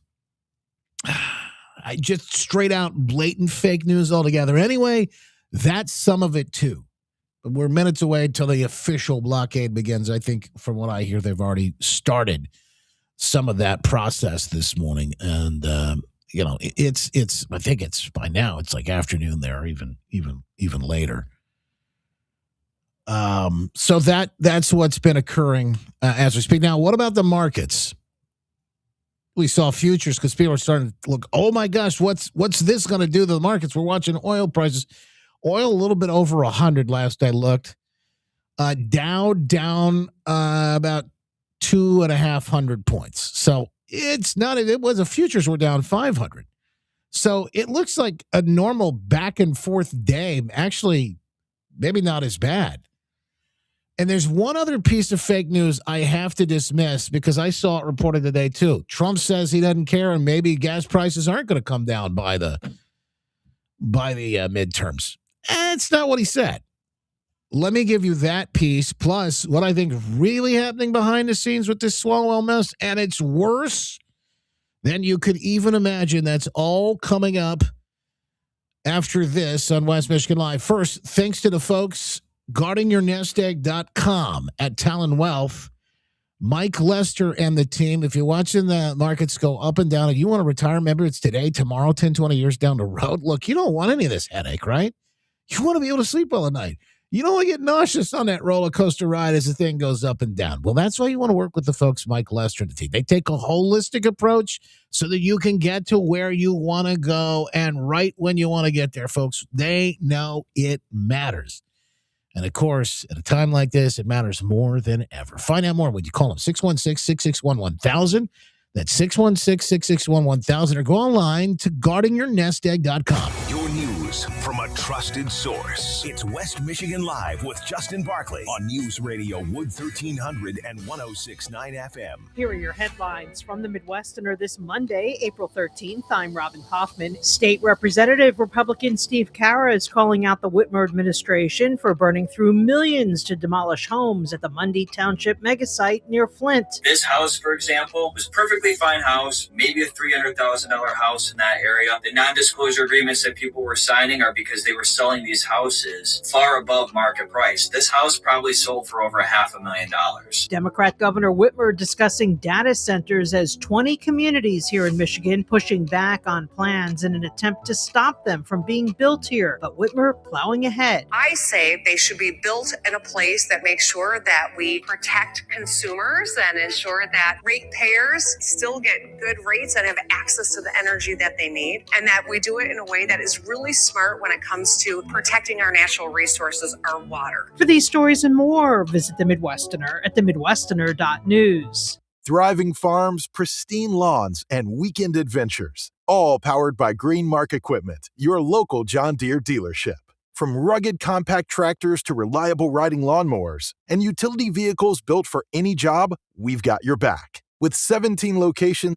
just straight out blatant fake news altogether. Anyway, that's some of it too. But we're minutes away until the official blockade begins. I think from what I hear, they've already started some of that process this morning. And, it's I think it's by now, it's like afternoon there, even later. So that's what's been occurring as we speak. Now, what about the markets? We saw futures because people are starting to look, oh my gosh, what's this going to do to the markets? We're watching oil prices. Oil a little bit over 100 last I looked. Dow down about 250 points. So It's not. It was the futures were down 500. So it looks like a normal back and forth day. Actually, maybe not as bad. And there's one other piece of fake news I have to dismiss because I saw it reported today too. Trump says he doesn't care, and maybe gas prices aren't going to come down by the midterms. That's not what he said. Let me give you that piece, plus what I think is really happening behind the scenes with this Swalwell mess, and it's worse than you could even imagine. That's all coming up after this on West Michigan Live. First, thanks to the folks guardingyournestegg.com at Talon Wealth. Mike Lester and the team. If you're watching the markets go up and down and you want to retire, remember it's today, tomorrow, 10, 20 years down the road. Look, you don't want any of this headache, right? You want to be able to sleep well at night. You don't want to get nauseous on that roller coaster ride as the thing goes up and down. Well, that's why you want to work with the folks, Mike Lester and the team. They take a holistic approach so that you can get to where you want to go and right when you want to get there, folks. They know it matters. And, of course, at a time like this, it matters more than ever. Find out more when you call them 616-661-1000. That's 616-661-1000. Or go online to guardingyournestegg.com. Your news from a trusted source. It's West Michigan Live with Justin Barclay on News Radio Wood 1300 and 106.9 FM. Here are your headlines from the Midwesterner this Monday, April 13th. I'm Robin Hoffman. State Representative Republican Steve Carra is calling out the Whitmer administration for burning through millions to demolish homes at the Mundy Township megasite near Flint. This house, for example, was perfectly fine house, maybe a $300,000 house in that area. The non-disclosure agreements that people were signing are because they were selling these houses far above market price. This house probably sold for over $500,000. Democrat Governor Whitmer discussing data centers as 20 communities here in Michigan pushing back on plans in an attempt to stop them from being built here. But Whitmer plowing ahead. I say they should be built in a place that makes sure that we protect consumers and ensure that ratepayers still get good rates and have access to the energy that they need, and that we do it in a way that is really smart when it comes to protecting our natural resources, our water. For these stories and more, visit the Midwesterner at themidwesterner.news. Thriving farms, pristine lawns, and weekend adventures, all powered by Greenmark Equipment, your local John Deere dealership. From rugged compact tractors to reliable riding lawnmowers and utility vehicles built for any job, we've got your back. With 17 locations.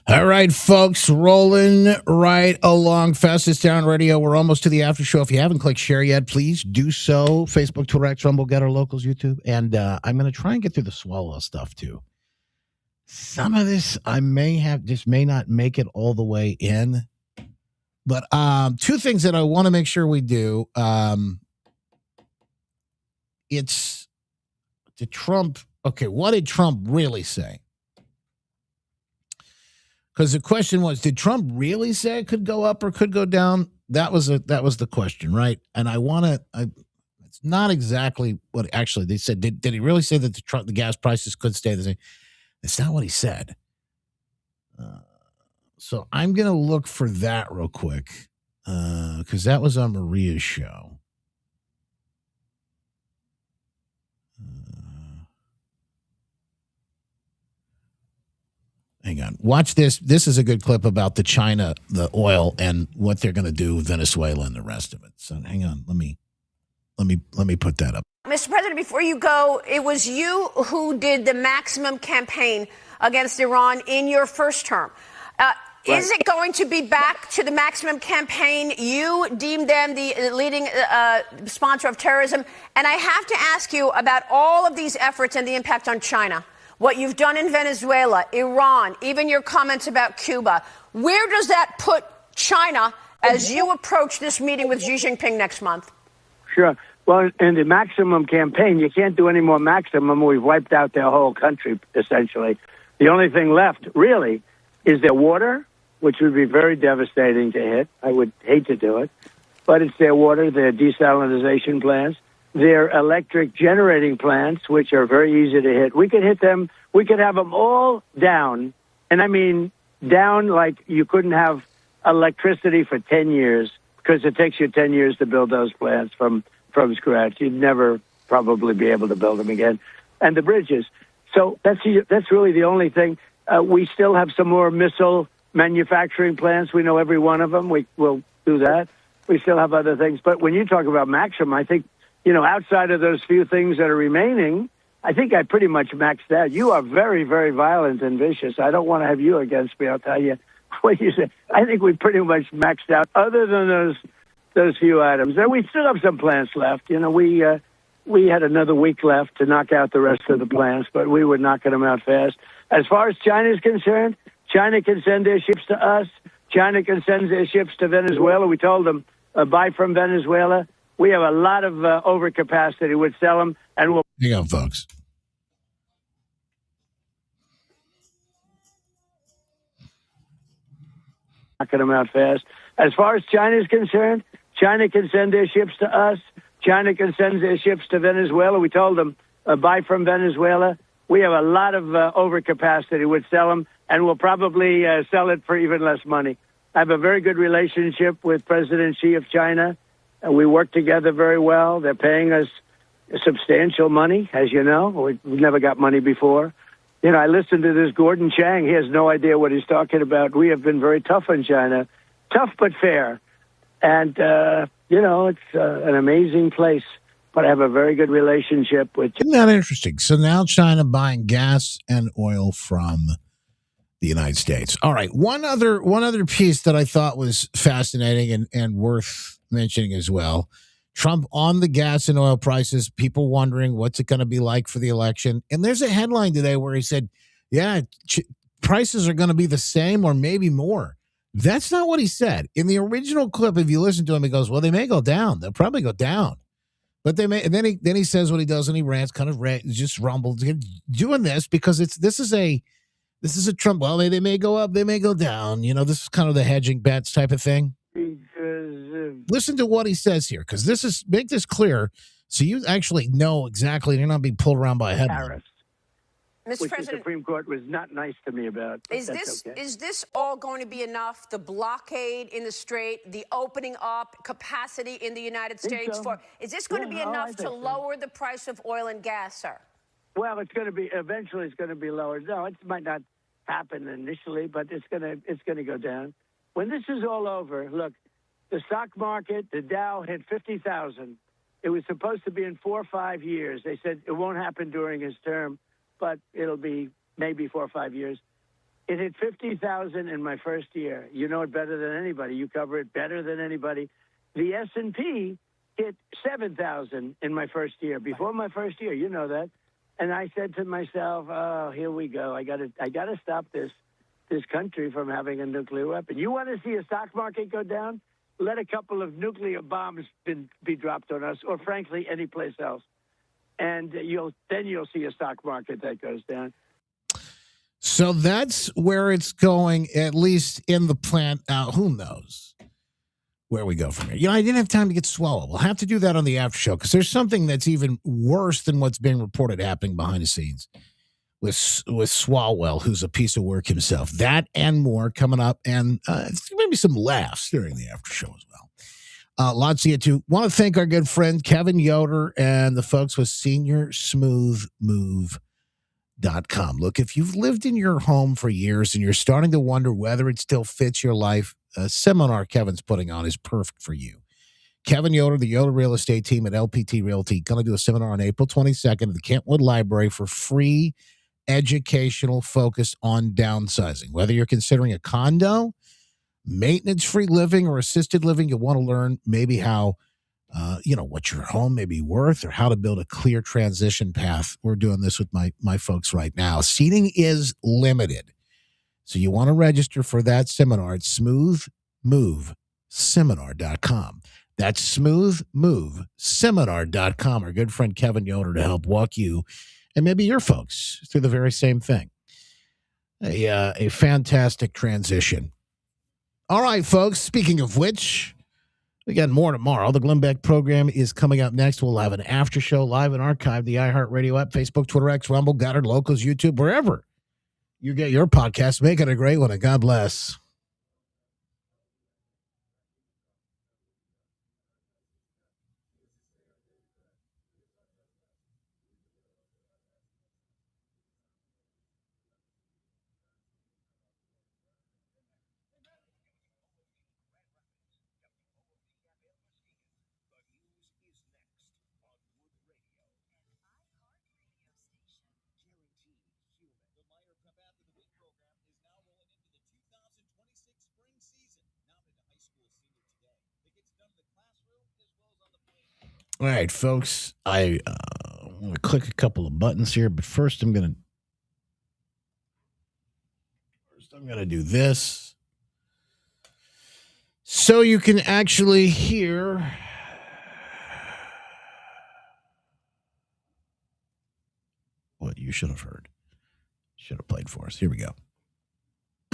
All right, folks, rolling right along. Fastest Town Radio. We're almost to the after show. If you haven't clicked share yet, please do so. Facebook, Twitter, X, Rumble, Getter, Locals, YouTube. And I'm going to try and get through the Swalwell stuff, too. Some of this I may not make it all the way in. But two things that I want to make sure we do. It's the Trump. Okay, what did Trump really say? Because the question was, did Trump really say it could go up or could go down? That was the question, right? And I want to. It's not exactly what actually they said. Did he really say that the gas prices could stay the same? It's not what he said. So I'm gonna look for that real quick because that was on Maria's show. Hang on. Watch this. This is a good clip about the oil, and what they're going to do with Venezuela and the rest of it. So hang on. Let me put that up. Mr. President, before you go, it was you who did the maximum campaign against Iran in your first term. Is it going to be back to the maximum campaign? You deemed them the leading sponsor of terrorism. And I have to ask you about all of these efforts and the impact on China. What you've done in Venezuela, Iran, even your comments about Cuba. Where does that put China as you approach this meeting with Xi Jinping next month? Sure. Well, in the maximum campaign, you can't do any more maximum. We've wiped out their whole country, essentially. The only thing left, really, is their water, which would be very devastating to hit. I would hate to do it. But it's their water, their desalinization plants, their electric generating plants, which are very easy to hit. We could hit them. We could have them all down. And I mean down like you couldn't have electricity for 10 years because it takes you 10 years to build those plants from scratch. You'd never probably be able to build them again. And the bridges. So that's really the only thing. We still have some more missile manufacturing plants. We know every one of them. We will do that. We still have other things. But when you talk about Maxim, I think, outside of those few things that are remaining, I think I pretty much maxed out. You are very, very violent and vicious. I don't want to have you against me. I'll tell you what you say. I think we pretty much maxed out, other than those few items. And we still have some plants left. We had another week left to knock out the rest of the plants, but we were knocking them out fast. As far as China is concerned, China can send their ships to us. China can send their ships to Venezuela. We told them, buy from Venezuela. We have a lot of overcapacity. We'd sell them, and we'll... Hang on, folks. Knocking them out fast. As far as China is concerned, China can send their ships to us. China can send their ships to Venezuela. We told them, buy from Venezuela. We have a lot of overcapacity. We'd sell them, and we'll probably sell it for even less money. I have a very good relationship with President Xi of China. We work together very well. They're paying us substantial money, as you know. We've never got money before. I listened to this Gordon Chang. He has no idea what he's talking about. We have been very tough on China. Tough but fair. And, it's an amazing place. But I have a very good relationship with... Isn't that interesting? So now China buying gas and oil from the United States. All right. One other piece that I thought was fascinating and worth mentioning as well. Trump on the gas and oil prices, people wondering what's it going to be like for the election. And there's a headline today where he said, prices are going to be the same or maybe more. That's not what he said. In the original clip, if you listen to him, he goes, well, they may go down. They'll probably go down. But they may, and then he says what he does, and he rants, just rumbles, doing this because this is a Trump. Well, they may go up, they may go down. This is kind of the hedging bets type of thing. Listen to what he says here, because make this clear, so you actually know exactly. You're not being pulled around by a headline. Mr. Which President, the Supreme Court was not nice to me about. Is this all going to be enough? The blockade in the Strait, the opening up capacity in the United States is this going to be enough to lower the price of oil and gas, sir? Well, eventually it's going to be lowered. No, it might not happen initially, but it's going to go down. When this is all over, look, the stock market, the Dow hit 50,000. It was supposed to be in 4 or 5 years. They said it won't happen during his term, but it'll be maybe 4 or 5 years. It hit 50,000 in my first year. You know it better than anybody. You cover it better than anybody. The S&P hit 7,000 in my first year. Before my first year, you know that. And I said to myself, "Oh, here we go. I got to stop this country from having a nuclear weapon." You want to see a stock market go down? Let a couple of nuclear bombs be dropped on us, or frankly, any place else. And you'll see a stock market that goes down. So that's where it's going, at least in the plan. Who knows where we go from here? I didn't have time to get swallowed. We'll have to do that on the after show, because there's something that's even worse than what's being reported happening behind the scenes with Swalwell, who's a piece of work himself. That and more coming up, and maybe some laughs during the after show as well. Lots to get to. Want to thank our good friend Kevin Yoder and the folks with SeniorSmoothMove.com. Look, if you've lived in your home for years and you're starting to wonder whether it still fits your life, a seminar Kevin's putting on is perfect for you. Kevin Yoder, the Yoder Real Estate team at LPT Realty, going to do a seminar on April 22nd at the Kentwood Library for free educational focus on downsizing. Whether you're considering a condo, maintenance-free living, or assisted living, you want to learn maybe how, what your home may be worth, or how to build a clear transition path. We're doing this with my folks right now. Seating is limited, so you want to register for that seminar at smoothmoveseminar.com. That's smoothmoveseminar.com. Our good friend Kevin Yoder to help walk you and maybe your folks through the very same thing. A fantastic transition. All right, folks, speaking of which, we got more tomorrow. The Glenn Beck program is coming up next. We'll have an after show live and archived, the iHeartRadio app, Facebook, Twitter, X, Rumble, Goddard, Locals, YouTube, wherever you get your podcast. Make it a great one, and God bless. All right, folks. I want to click a couple of buttons here, but first I'm gonna do this so you can actually hear what you should have heard. Should have played for us. Here we go.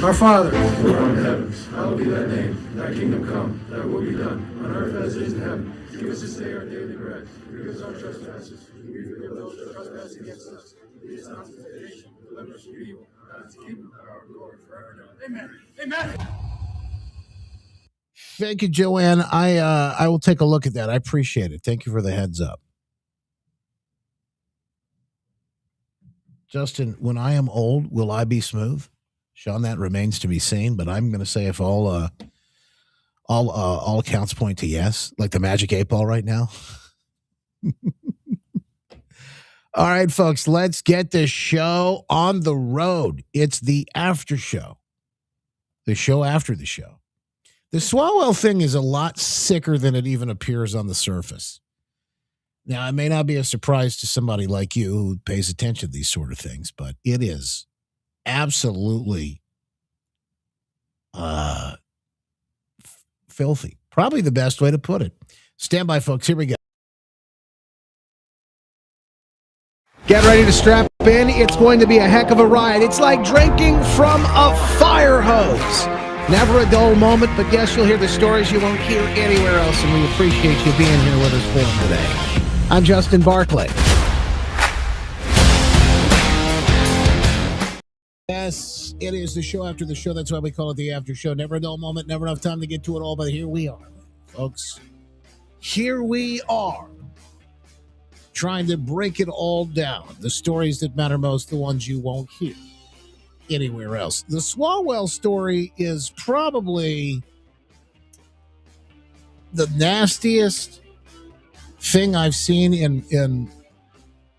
Our Father, who art in the heavens, hallowed be thy name. Thy kingdom come, thy will be done, on earth as it is in heaven. Give us this day our daily bread. Forgive us our trespasses. We forgive those who trespass against us. Lead us not into temptation, deliver us from evil. God is the kingdom, power, and glory forever and ever. Amen. Amen. Thank you, Joanne. I will take a look at that. I appreciate it. Thank you for the heads up. Justin, when I am old, will I be smooth? Sean, that remains to be seen, but I'm going to say if all accounts point to yes, like the Magic 8 Ball right now. All right, folks, let's get this show on the road. It's the after show, the show after the show. The Swalwell thing is a lot sicker than it even appears on the surface. Now, it may not be a surprise to somebody like you who pays attention to these sort of things, but it is absolutely filthy. Probably the best way to put it. Stand by, folks. Here we go. Get ready to strap in. It's going to be a heck of a ride. It's like drinking from a fire hose. Never a dull moment, but yes, you'll hear the stories you won't hear anywhere else, and we appreciate you being here with us for them today. I'm Justin Barclay. Yes, it is the show after the show. That's why we call it the after show. Never a dull moment, never enough time to get to it all, but here we are, folks. Here we are, trying to break it all down. The stories that matter most, the ones you won't hear anywhere else. The Swalwell story is probably the nastiest thing I've seen in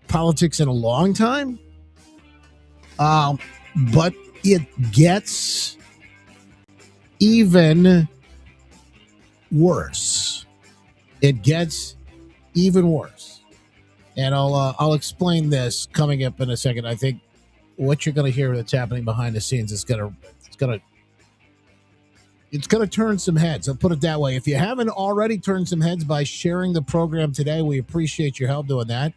politics in a long time. But it gets even worse. It gets even worse. And I'll explain this coming up in a second. I think what you're going to hear that's happening behind the scenes is going to turn some heads. I'll put it that way. If you haven't already turned some heads by sharing the program today, we appreciate your help doing that.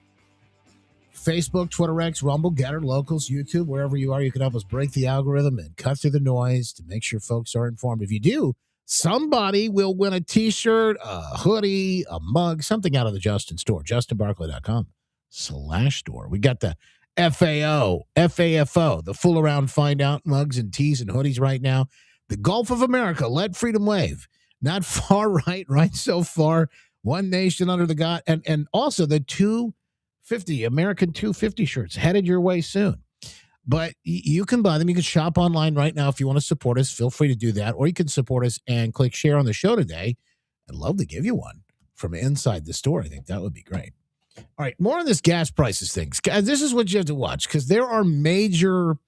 Facebook, Twitter X, Rumble, Getter, Locals, YouTube, wherever you are, you can help us break the algorithm and cut through the noise to make sure folks are informed. If you do, somebody will win a t-shirt, a hoodie, a mug, something out of the Justin store, justinbarclay.com/store. We got the FAO, the Fool Around Find Out mugs and tees and hoodies right now. The Gulf of America, let freedom wave. Not far right so far. One nation under the God. And also the 250, American 250 shirts headed your way soon. But you can buy them. You can shop online right now if you want to support us. Feel free to do that. Or you can support us and click share on the show today. I'd love to give you one from inside the store. I think that would be great. All right, more on this gas prices thing. Guys, this is what you have to watch because there are major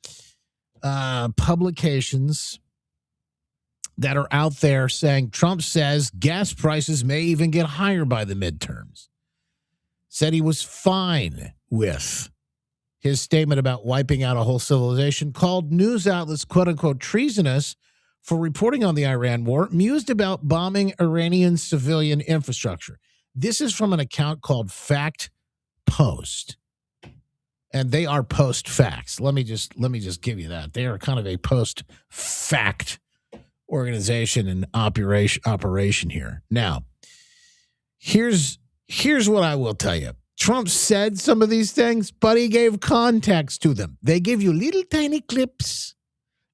publications that are out there saying Trump says gas prices may even get higher by the midterms. Said he was fine with his statement about wiping out a whole civilization, called news outlets, quote unquote, treasonous for reporting on the Iran war, mused about bombing Iranian civilian infrastructure. This is from an account called Fact Post. And they are post facts. Let me just give you that. They are kind of a post fact organization and operation here. Now, here's what I will tell you. Trump said some of these things, but he gave context to them. They give you little tiny clips.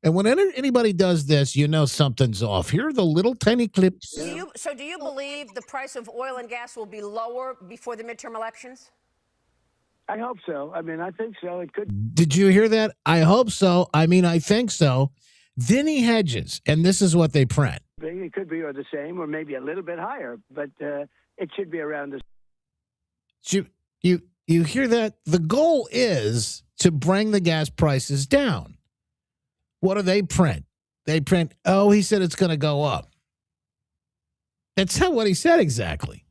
And when anybody does this, you know something's off. Here are the little tiny clips. Do you believe the price of oil and gas will be lower before the midterm elections? I hope so. I mean, I think so. It could. Did you hear that? I hope so. I mean, I think so. Then he hedges, and this is what they print. It could be or the same or maybe a little bit higher, but it should be around the You hear that? The goal is to bring the gas prices down. What do they print? They print, oh, he said it's going to go up. That's not what he said exactly.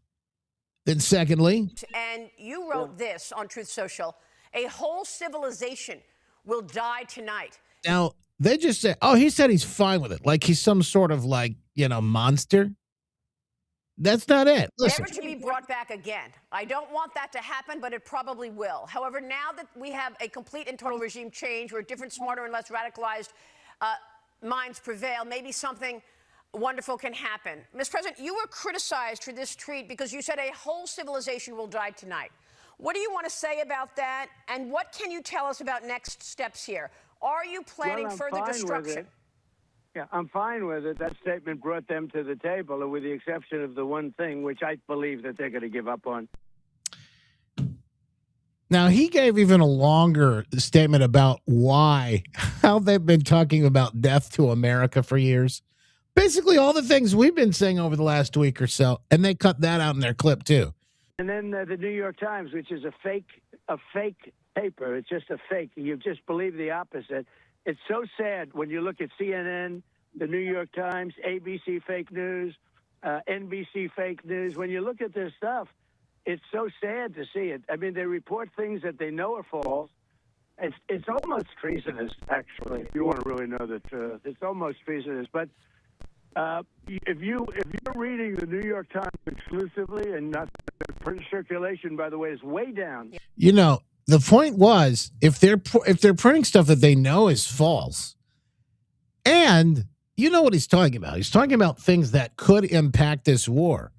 Then secondly, And you wrote this on Truth Social: a whole civilization will die tonight. now they just say, oh, he said he's fine with it. Like he's some sort of monster. That's not it. Listen, Never to be brought back again. I don't want that to happen, but it probably will. However, now that we have a complete and total regime change where different, smarter, and less radicalized minds prevail, maybe something wonderful can happen. Mr. President, you were criticized for this tweet because you said a whole civilization will die tonight. What do you want to say about that? And what can you tell us about next steps here? Are you planning further destruction? Yeah, I'm fine with it. That statement brought them to the table, with the exception of the one thing, which I believe that they're going to give up on. now he gave even a longer statement about how they've been talking about death to America for years. Basically all the things we've been saying over the last week or so, and they cut that out in their clip too. And then the New York Times, which is a fake paper. It's just a fake. You just believe the opposite. It's so sad when you look at CNN, the New York Times, ABC fake news, NBC fake news. When you look at this stuff, it's so sad to see it. I mean, they report things that they know are false. It's almost treasonous, actually, if you want to really know the truth. It's almost treasonous. But if you're reading the New York Times exclusively, and not the print circulation, by the way, is way down. The point was, if they're printing stuff that they know is false, and you know what he's talking about. He's talking about things that could impact this war.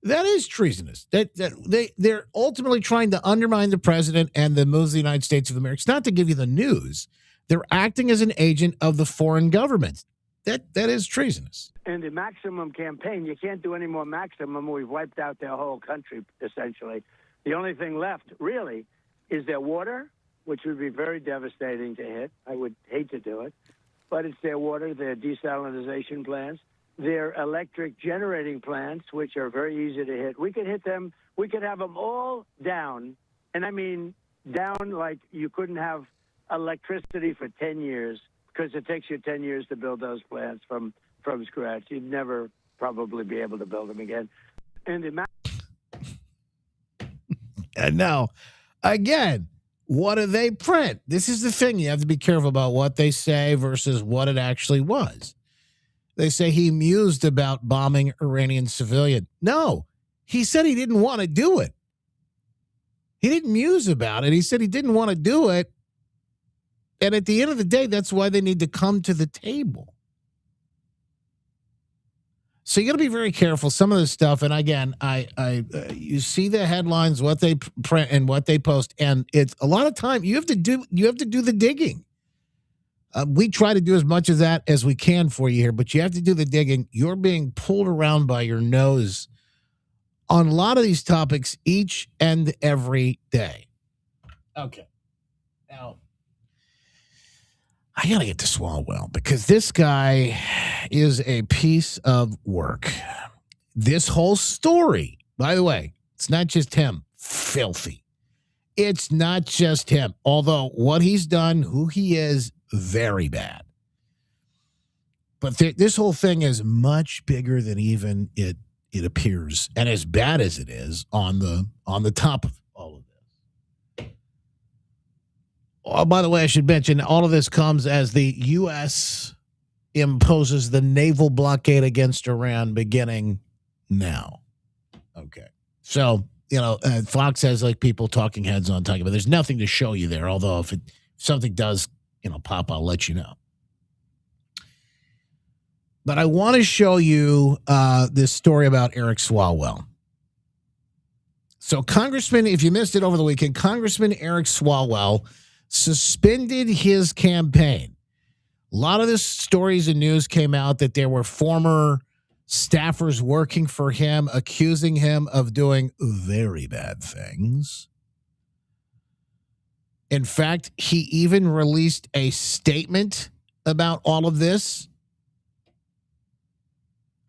That is treasonous. They're ultimately trying to undermine the president and the moves of the United States of America. It's not to give you the news. They're acting as an agent of the foreign government. That is treasonous. And the maximum campaign, you can't do any more maximum. We've wiped out their whole country, essentially. The only thing left, really, is their water, which would be very devastating to hit. I would hate to do it. But it's their water, their desalinization plants, their electric generating plants, which are very easy to hit. We could hit them. We could have them all down. And I mean down like you couldn't have electricity for 10 years because it takes you 10 years to build those plants from scratch. You'd never probably be able to build them again. And And now, again, what do they print? This is the thing. You have to be careful about what they say versus what it actually was. They say he mused about bombing Iranian civilian. No, he said he didn't want to do it. He didn't muse about it. He said he didn't want to do it. And at the end of the day, that's why they need to come to the table. So you got to be very careful. Some of this stuff, and again, you see the headlines, what they print and what they post, and it's a lot of time you have to do the digging. We try to do as much of that as we can for you here, but you have to do the digging. You're being pulled around by your nose on a lot of these topics each and every day. Okay, now I got to get to Swalwell because this guy is a piece of work. This whole story, by the way, it's not just him. Filthy. It's not just him. Although what he's done, who he is, very bad. But this whole thing is much bigger than even it appears, and as bad as it is on the top of all of this. Oh, by the way, I should mention all of this comes as the U.S. imposes the naval blockade against Iran beginning now. Okay. So, Fox has people talking heads on talking about. There's nothing to show you there, although if something does, pop, I'll let you know. But I want to show you this story about Eric Swalwell. So Congressman, if you missed it over the weekend, Congressman Eric Swalwell suspended his campaign. A lot of this stories and news came out that there were former staffers working for him, accusing him of doing very bad things. In fact, he even released a statement about all of this.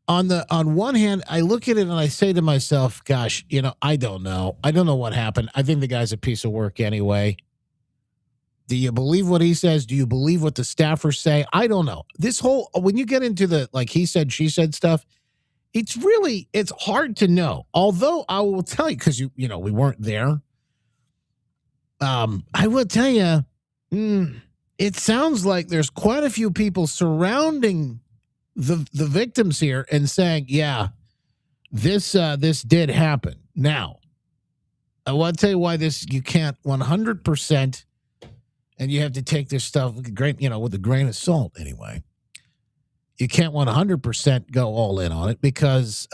On one hand, I look at it and I say to myself, gosh, I don't know. I don't know what happened. I think the guy's a piece of work anyway. Do you believe what he says? Do you believe what the staffers say? I don't know. This whole, when you get into the, he said, she said stuff, it's hard to know. Although I will tell you, because we weren't there. I will tell you, it sounds like there's quite a few people surrounding the victims here and saying, yeah, this did happen. Now, I want to tell you why you can't 100%, and you have to take this stuff with a grain of salt anyway. You can't 100% go all in on it because,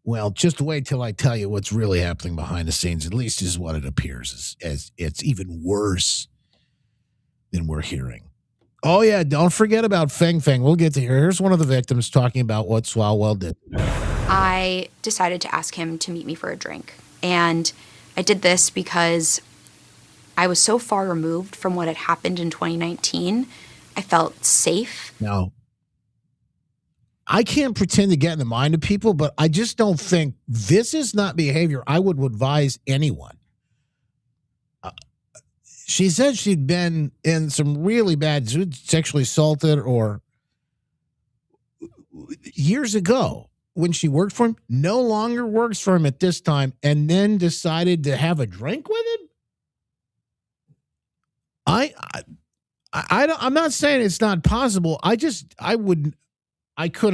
well, just wait till I tell you what's really happening behind the scenes. At least is what it appears as it's even worse than we're hearing. Oh, yeah, don't forget about Feng Feng. We'll get to here. Here's one of the victims talking about what Swalwell did. I decided to ask him to meet me for a drink. And I did this because I was so far removed from what had happened in 2019. I felt safe. Now, I can't pretend to get in the mind of people, but I just don't think this is not behavior I would advise anyone. She said she'd been in some really bad, sexually assaulted or years ago when she worked for him, no longer works for him at this time, and then decided to have a drink with him. I'm not saying it's not possible. I couldn't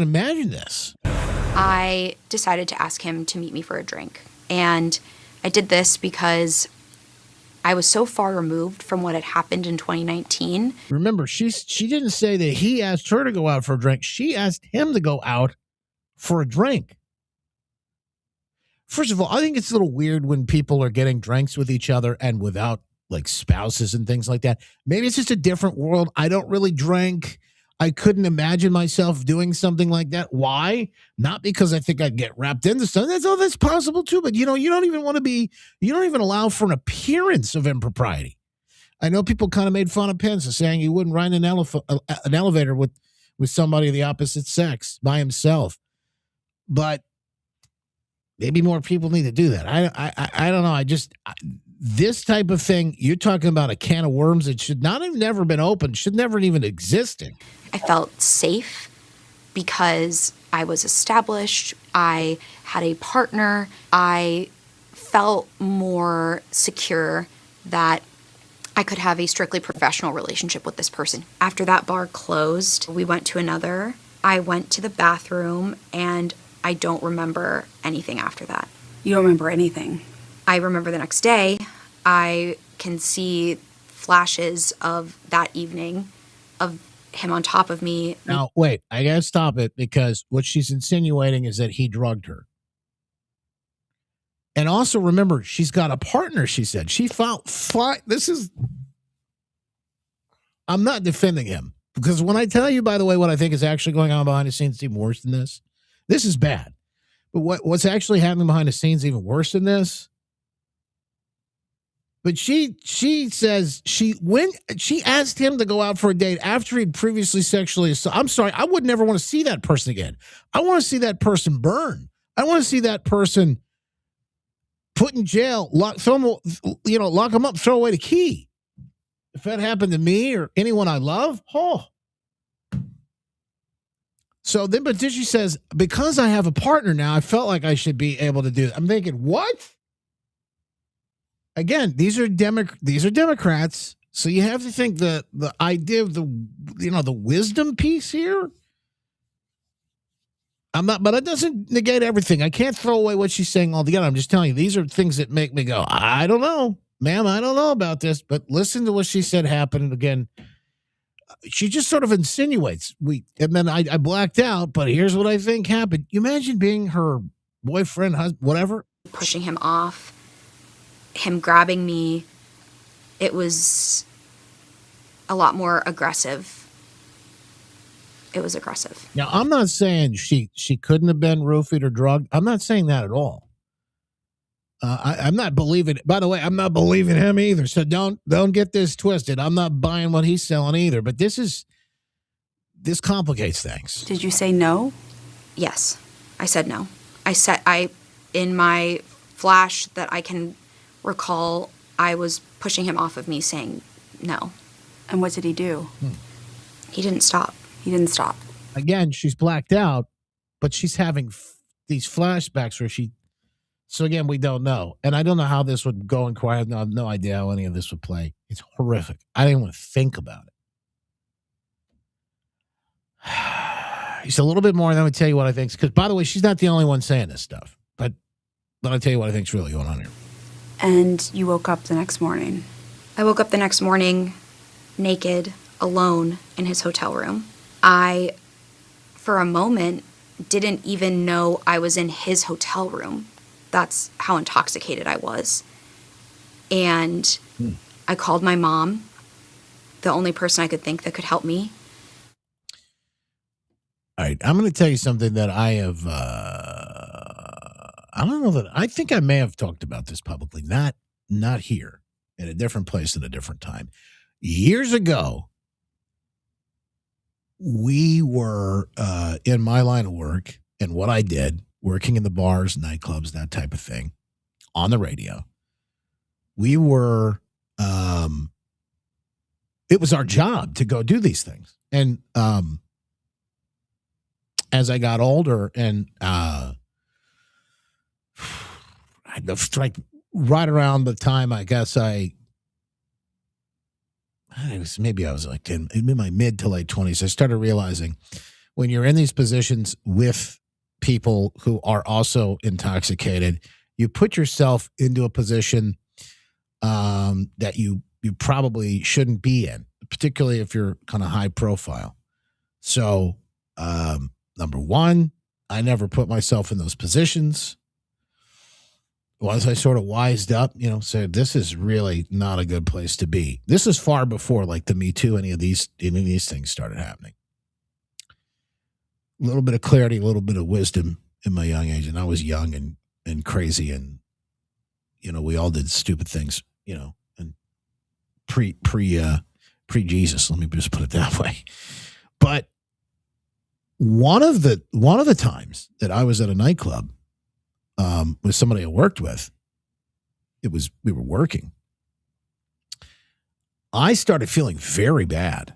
imagine this. I decided to ask him to meet me for a drink. And I did this because I was so far removed from what had happened in 2019. Remember, she didn't say that he asked her to go out for a drink. She asked him to go out for a drink. First of all, I think it's a little weird when people are getting drinks with each other and without like spouses and things like that. Maybe it's just a different world. I don't really drink. I couldn't imagine myself doing something like that. Why? Not because I think I'd get wrapped into something. That's possible too. But you don't even allow for an appearance of impropriety. I know people kind of made fun of Pence saying he wouldn't ride an elevator with somebody of the opposite sex by himself. But maybe more people need to do that. I don't know. This type of thing, you're talking about a can of worms that should not have never been opened, should never even existed. I felt safe because I was established. I had a partner. I felt more secure that I could have a strictly professional relationship with this person. After that bar closed, we went to another. I went to the bathroom, and I don't remember anything after that. You don't remember anything? I remember the next day. I can see flashes of that evening of him on top of me. Now, wait, I got to stop it because what she's insinuating is that he drugged her. And also remember, she's got a partner, she said. She felt fine. I'm not defending him because when I tell you, by the way, what I think is actually going on behind the scenes is even worse than this. This is bad. But what's actually happening behind the scenes even worse than this? But she says she asked him to go out for a date after he'd previously sexually assaulted. I'm sorry, I would never want to see that person again. I want to see that person burn. I want to see that person put in jail, lock them up, throw away the key. If that happened to me or anyone I love, So then, but then she says, because I have a partner now, I felt like I should be able to do that. I'm thinking, what? Again, these are Democrats. So you have to think the idea of the wisdom piece here. But it doesn't negate everything. I can't throw away what she's saying altogether. I'm just telling you, these are things that make me go, I don't know, ma'am, I don't know about this. But listen to what she said happened again. She just sort of insinuates and then I blacked out, but here's what I think happened. You imagine being her boyfriend, husband, whatever. Pushing him off, him grabbing me. It was a lot more aggressive. It was aggressive. Now, I'm not saying she couldn't have been roofied or drugged. I'm not saying that at all. I'm not believing. By the way, I'm not believing him either. So don't get this twisted. I'm not buying what he's selling either. But this complicates things. Did you say no? Yes, I said no. In my flash that I can recall, I was pushing him off of me, saying no. And what did he do? He didn't stop. He didn't stop. Again, she's blacked out, but she's having these flashbacks where she. So again, we don't know, and I don't know how this would go in court. I have no idea how any of this would play. It's horrific. I didn't want to think about it. It's a little bit more, and then I'll tell you what I think. Because, by the way, she's not the only one saying this stuff. But I'll tell you what I think's really going on here. And you woke up the next morning. I woke up the next morning naked, alone in his hotel room. I, for a moment, didn't even know I was in his hotel room. That's how intoxicated I was. And I called my mom, the only person I could think that could help me. All right, I'm going to tell you something that I have, I don't know that, I think I may have talked about this publicly, not here, in a different place at a different time. Years ago, we were in my line of work, and what I did, working in the bars, nightclubs, that type of thing, on the radio. We were, it was our job to go do these things. And as I got older and like right around the time, I guess maybe I was like in my mid to late 20s, I started realizing when you're in these positions with people who are also intoxicated, you put yourself into a position that you probably shouldn't be in, particularly if you're kind of high profile. So, number one, I never put myself in those positions. Once I sort of wised up, said this is really not a good place to be. This is far before like the Me Too, any of these things started happening. A little bit of clarity, a little bit of wisdom in my young age, and I was young and crazy, and we all did stupid things, and pre Jesus. Let me just put it that way. But one of the times that I was at a nightclub with somebody I worked with, we were working. I started feeling very bad.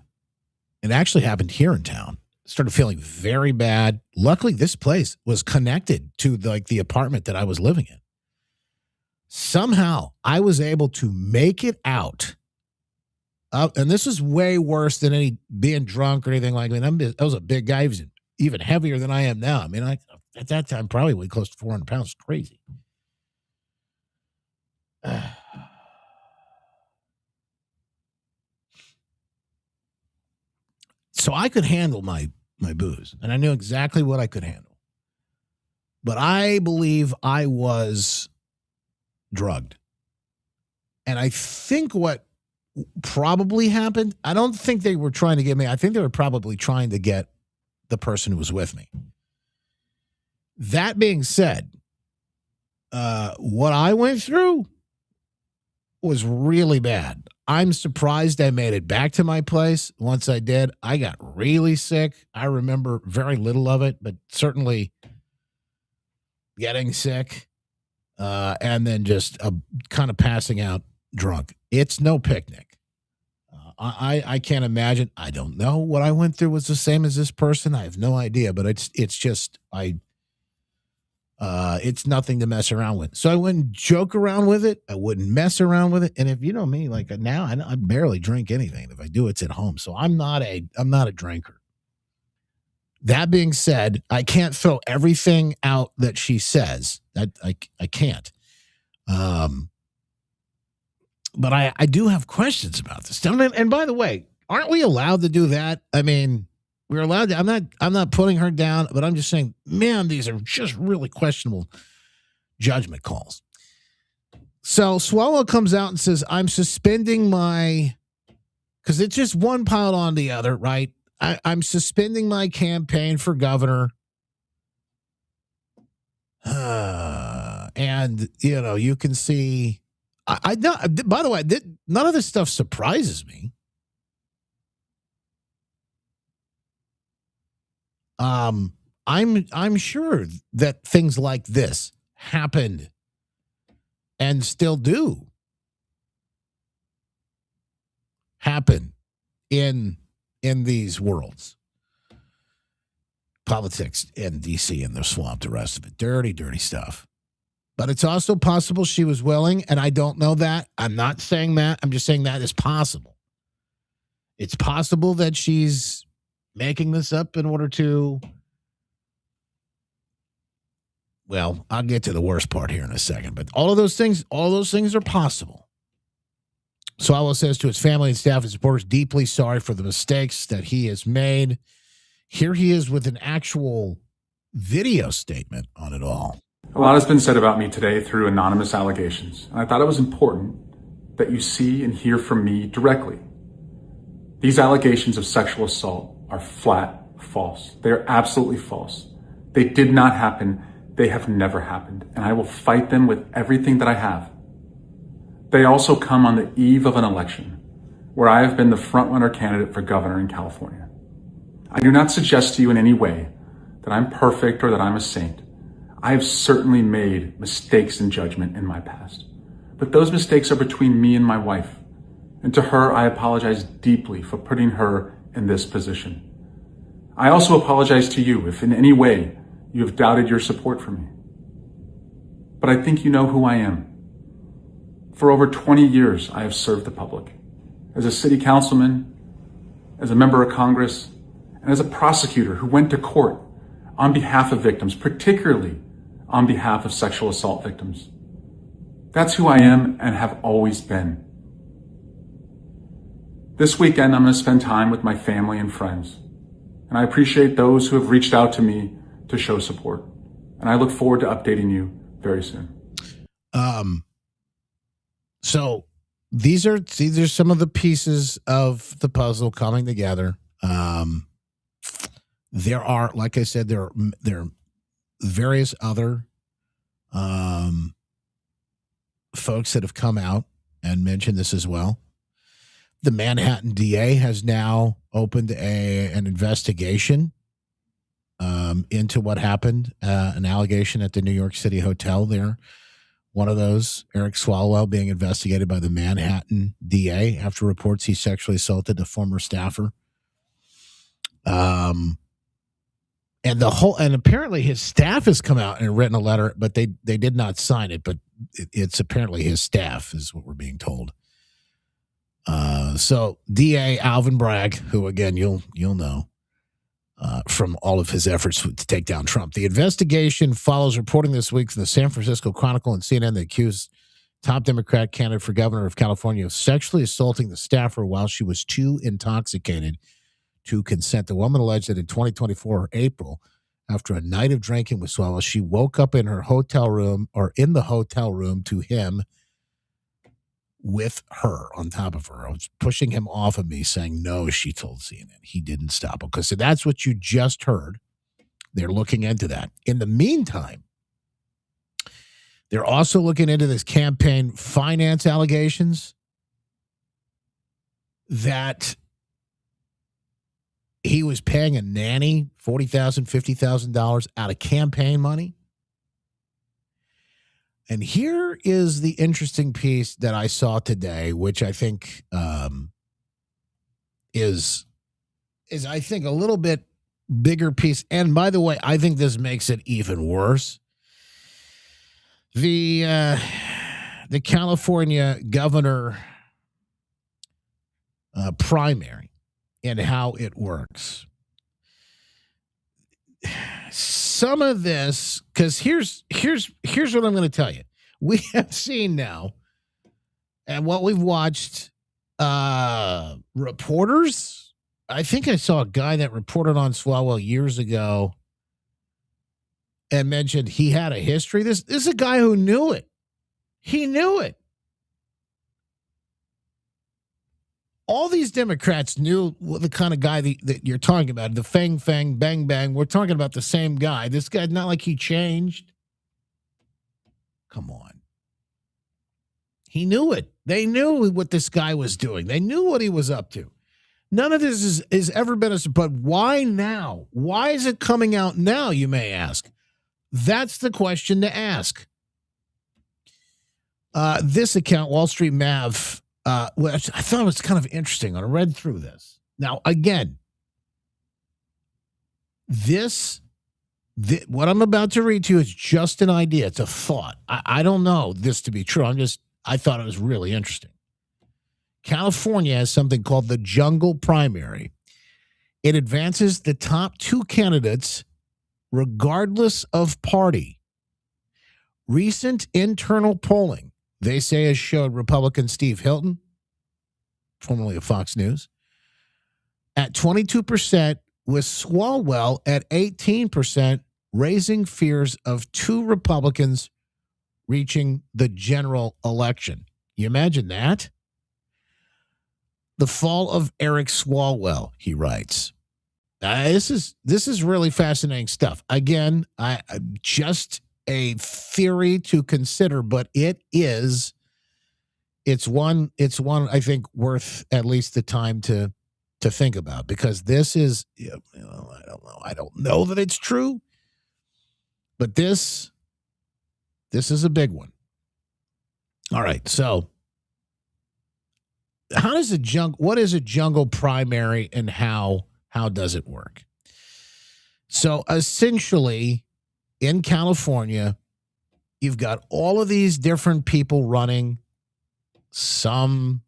It actually happened here in town. Started feeling very bad. Luckily, this place was connected to the apartment that I was living in. Somehow, I was able to make it out. And this is way worse than any being drunk or anything like that. I was a big guy. He was even heavier than I am now. I mean, at that time, probably weighed close to 400 pounds. Crazy. So I could handle my booze, and I knew exactly what I could handle. But I believe I was drugged. And I think what probably happened, I don't think they were trying to get me. I think they were probably trying to get the person who was with me. That being said, what I went through was really bad. I'm surprised I made it back to my place. Once I did, I got really sick. I remember very little of it, but certainly getting sick and then just kind of passing out drunk. It's no picnic. I can't imagine. I don't know what I went through was the same as this person. I have no idea, but it's just it's nothing to mess around with. So I wouldn't joke around with it. I wouldn't mess around with it. And if you know me, like now, I barely drink anything. If I do, it's at home. So I'm not a drinker. That being said, I can't throw everything out that she says. That I can't. But I do have questions about this. And by the way, aren't we allowed to do that? I mean, we're allowed to. I'm not putting her down, but I'm just saying, man, these are just really questionable judgment calls. So Swallow comes out and says, I'm suspending because it's just one piled on the other, right? I'm suspending my campaign for governor. And, you can see, I by the way, none of this stuff surprises me. I'm sure that things like this happened and still do happen in these worlds. politics in D.C. and the swamp, the rest of it. Dirty, dirty stuff. But it's also possible she was willing, and I don't know that. I'm not saying that. I'm just saying that is possible. It's possible that she's making this up in order to, well, I'll get to the worst part here in a second, but all those things are possible. Swalwell says to his family and staff and supporters, deeply sorry for the mistakes that he has made. Here he is with an actual video statement on it all. A lot has been said about me today through anonymous allegations, and I thought it was important that you see and hear from me directly. These allegations of sexual assault are flat false. They are absolutely false. They did not happen. They have never happened, and I will fight them with everything that I have. They also come on the eve of an election where I have been the frontrunner candidate for governor in California. I do not suggest to you in any way that I'm perfect or that I'm a saint. I have certainly made mistakes in judgment in my past, but those mistakes are between me and my wife. And to her, I apologize deeply for putting her in this position. I also apologize to you if in any way you have doubted your support for me. But I think you know who I am. For over 20 years, I have served the public as a city councilman, as a member of Congress, and as a prosecutor who went to court on behalf of victims, particularly on behalf of sexual assault victims. That's who I am and have always been. This weekend, I'm going to spend time with my family and friends, and I appreciate those who have reached out to me to show support, and I look forward to updating you very soon. So these are some of the pieces of the puzzle coming together. There are, like I said, there are various other folks that have come out and mentioned this as well. The Manhattan DA has now opened an investigation into what happened, an allegation at the New York City hotel there. One of those, Eric Swalwell, being investigated by the Manhattan DA after reports he sexually assaulted a former staffer. And apparently his staff has come out and written a letter, but they did not sign it, but it's apparently his staff is what we're being told. So DA Alvin Bragg, who again, you'll know, from all of his efforts to take down Trump. The investigation follows reporting this week from the San Francisco Chronicle and CNN that accused top Democrat candidate for governor of California of sexually assaulting the staffer while she was too intoxicated to consent. The woman alleged that in 2024 April, after a night of drinking with Swalwell, she woke up in her hotel room or in the hotel room to him with her on top of her. I was pushing him off of me, saying no, she told CNN. He didn't stop. Okay, so that's what you just heard. They're looking into that. In the meantime, they're also looking into this campaign finance allegations that he was paying a nanny $40,000, $50,000 out of campaign money. And here is the interesting piece that I saw today, which I think is I think a little bit bigger piece. And by the way, I think this makes it even worse. The California governor primary and how it works. Some of this, because here's what I'm going to tell you. We have seen now, and what we've watched, reporters. I think I saw a guy that reported on Swalwell years ago and mentioned he had a history. This is a guy who knew it. He knew it. All these Democrats knew the kind of guy that you're talking about, the fang, bang, bang. We're talking about the same guy. This guy's not like he changed. Come on. He knew it. They knew what this guy was doing. They knew what he was up to. None of this has ever been but why now? Why is it coming out now, you may ask? That's the question to ask. This account, Wall Street Mav, which I thought was kind of interesting. I read through this. Now, again, What I'm about to read to you is just an idea. It's a thought. I don't know this to be true. I thought it was really interesting. California has something called the Jungle Primary. It advances the top 2 candidates regardless of party. Recent internal polling, they say, has showed Republican Steve Hilton, formerly of Fox News, at 22%, with Swalwell at 18%, raising fears of 2 Republicans reaching the general election. You imagine that? The fall of Eric Swalwell, he writes. This is really fascinating stuff. Again, I just a theory to consider, but it's one I think worth at least the time to think about, because this is, I don't know that it's true, but this is a big one. All right, so what is a jungle primary, and how does it work? So essentially, in California, you've got all of these different people running, some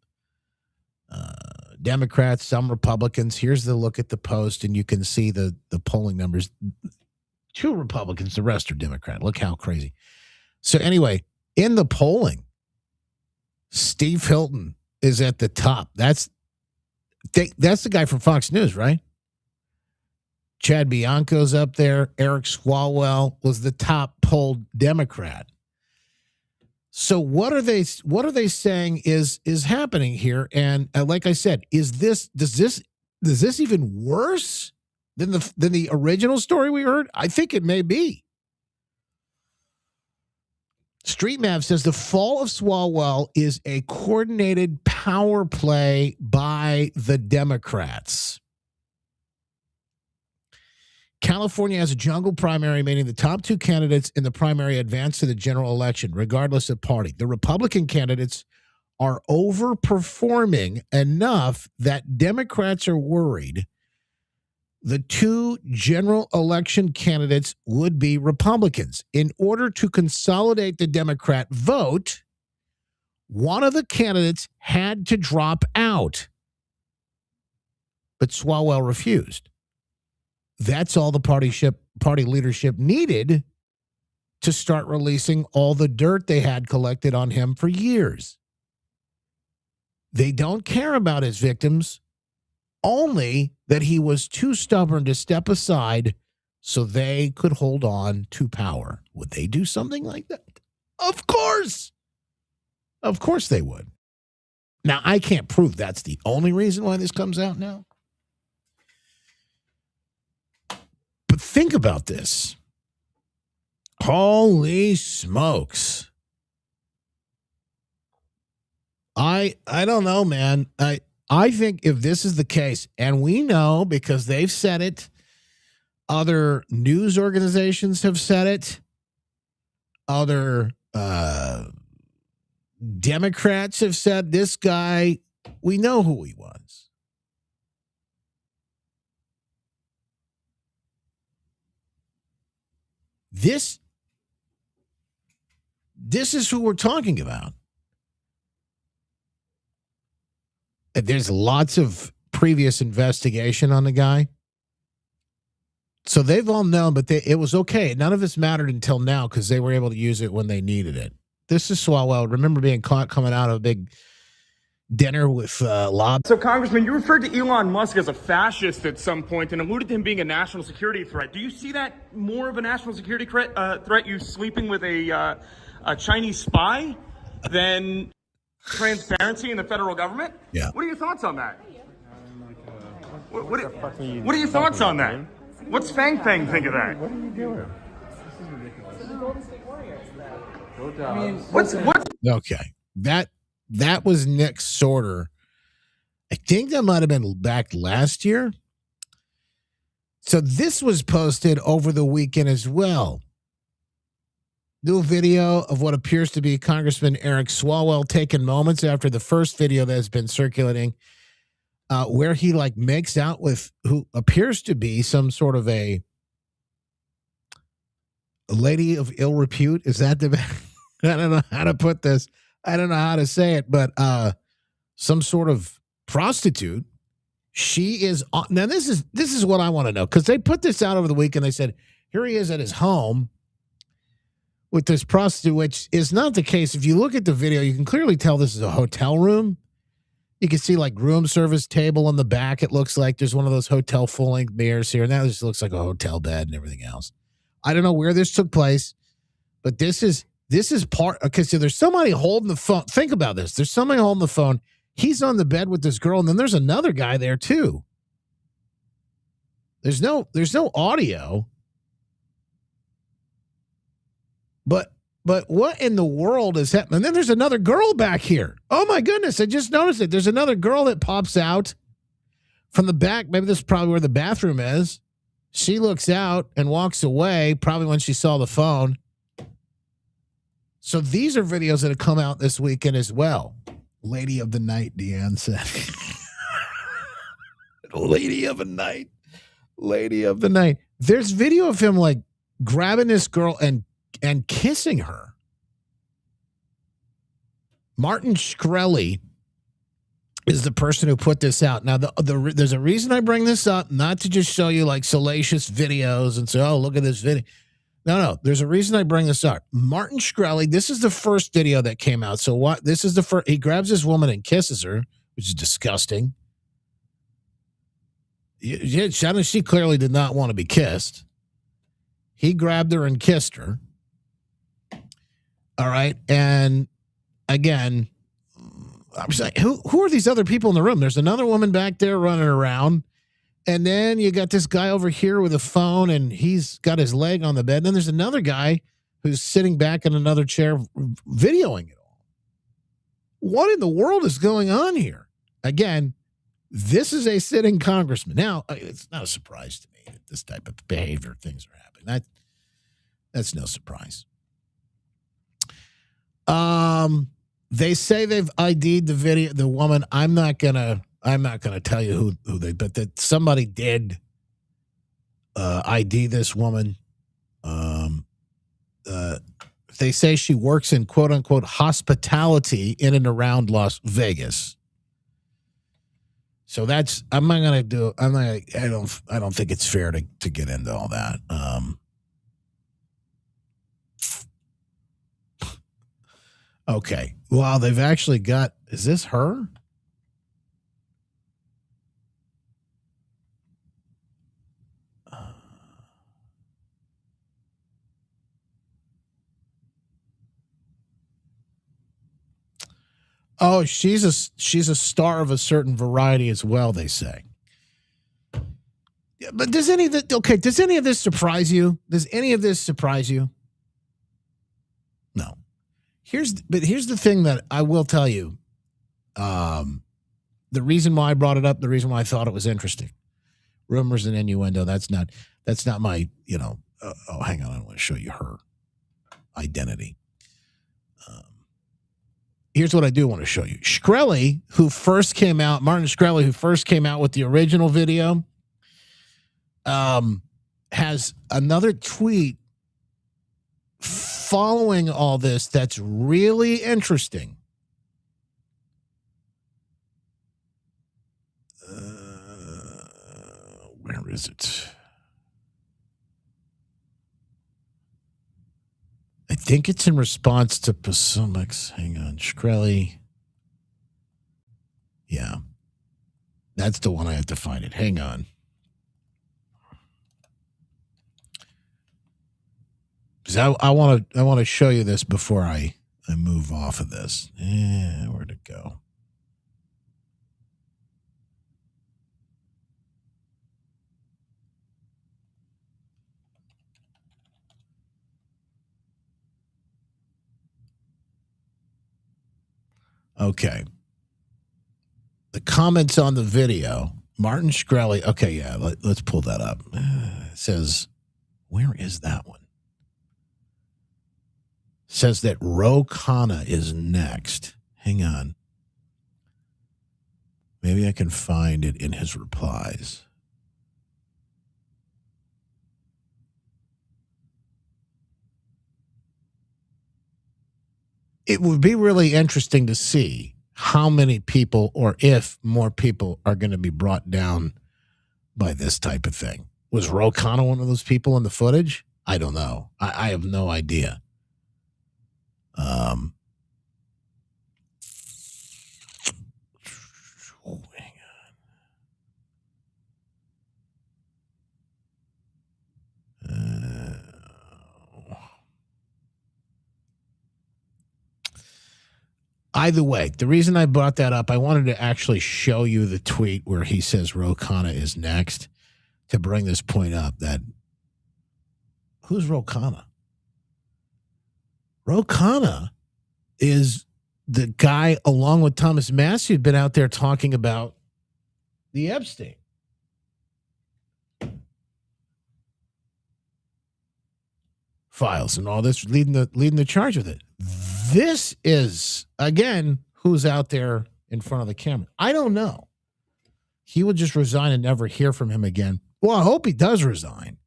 Democrats, some Republicans. Here's the look at the Post, and you can see the polling numbers. 2 Republicans, the rest are Democrat. Look how crazy. So anyway, in the polling, Steve Hilton is at the top. That's the guy from Fox News, right? Chad Bianco's up there. Eric Swalwell was the top polled Democrat. So what are they saying is happening here? And like I said, does this even worse than the original story we heard? I think it may be. Street Mav says the fall of Swalwell is a coordinated power play by the Democrats. California has a jungle primary, meaning the top 2 candidates in the primary advance to the general election, regardless of party. The Republican candidates are overperforming enough that Democrats are worried the 2 general election candidates would be Republicans. In order to consolidate the Democrat vote, one of the candidates had to drop out. But Swalwell refused. That's all the party leadership needed to start releasing all the dirt they had collected on him for years. They don't care about his victims, only that he was too stubborn to step aside so they could hold on to power. Would they do something like that? Of course. Of course they would. Now, I can't prove that's the only reason why this comes out now. But think about this. Holy smokes. I don't know, man. I think if this is the case, and we know because they've said it, other news organizations have said it, other Democrats have said, this guy, we know who he was. This is who we're talking about. And there's lots of previous investigation on the guy. So they've all known, but it was okay. None of this mattered until now because they were able to use it when they needed it. This is Swalwell. Remember being caught coming out of a big dinner with Lob. So, Congressman, you referred to Elon Musk as a fascist at some point and alluded to him being a national security threat. Do you see that more of a national security threat, you sleeping with a Chinese spy, than transparency in the federal government? Yeah. What are your thoughts on that? What are your thoughts on that? What's Fang Fang think of that? What are you doing? This is ridiculous. This is Golden State Warriors, though. I mean, what's okay? That was Nick Sorter. I think that might have been back last year. So this was posted over the weekend as well. New video of what appears to be Congressman Eric Swalwell taken moments after the first video that has been circulating, where he makes out with who appears to be some sort of a A lady of ill repute. Is that the? I don't know how to put this. I don't know how to say it, but some sort of prostitute. She is now. This is what I want to know, because they put this out over the weekend. They said here he is at his home with this prostitute, which is not the case. If you look at the video, you can clearly tell this is a hotel room. You can see like room service table in the back. It looks like there's one of those hotel full length mirrors here. Now this looks like a hotel bed and everything else. I don't know where this took place, but this is part. Okay, so there's somebody holding the phone. Think about this. There's somebody holding the phone. He's on the bed with this girl, and then there's another guy there too. There's no audio. But what in the world is happening? And then there's another girl back here. Oh my goodness, I just noticed it. There's another girl that pops out from the back. Maybe this is probably where the bathroom is. She looks out and walks away, probably when she saw the phone. So these are videos that have come out this weekend as well. Lady of the night, Deanne said. Lady of the night. Lady of the night. There's video of him like grabbing this girl and kissing her. Martin Shkreli is the person who put this out. Now, there's a reason I bring this up, not to just show you like salacious videos and say, oh, look at this video. No. There's a reason I bring this up. Martin Shkreli, this is the first video that came out. So what? This is the first. He grabs this woman and kisses her, which is disgusting. She clearly did not want to be kissed. He grabbed her and kissed her. All right. And again, I was like, who are these other people in the room? There's another woman back there running around. And then you got this guy over here with a phone, and he's got his leg on the bed. And then there's another guy who's sitting back in another chair videoing it all. What in the world is going on here? Again, this is a sitting congressman. Now, it's not a surprise to me that this type of behavior things are happening. That's no surprise. They say they've ID'd the video, the woman. I'm not gonna tell you who they, but that somebody did ID this woman. They say she works in quote unquote hospitality in and around Las Vegas. So that's I don't think it's fair to get into all that. Okay. Well, they've actually got, is this her? Oh, she's a star of a certain variety as well, they say. Yeah, but does any of this surprise you? Does any of this surprise you? No. Here's the thing that I will tell you. The reason why I brought it up, the reason why I thought it was interesting. Rumors and innuendo, that's not my, hang on, I want to show you her identity. Here's what I do want to show you. Martin Shkreli, who first came out with the original video, has another tweet following all this that's really interesting. Where is it? I think it's in response to Potomac's. Hang on, Shkreli. Yeah, that's the one. I have to find it. Hang on. Because I want to show you this before I move off of this. Where'd it go? Okay. The comments on the video, Martin Shkreli. Okay, yeah, let's pull that up. It says, where is that one? It says that Ro Khanna is next. Hang on. Maybe I can find it in his replies. it would be really interesting to see how many people or if more people are going to be brought down by this type of thing. Was Ro Khanna one of those people in the footage? I don't know. I have no idea. Hang on. Either way, the reason I brought that up, I wanted to actually show you the tweet where he says Ro Khanna is next to bring this point up that who's Ro Khanna? Ro Khanna is the guy, along with Thomas Massey, who'd been out there talking about the Epstein. Files and all this, leading the charge with it. This is, again, who's out there in front of the camera. I don't know. He would just resign and never hear from him again. Well, I hope he does resign.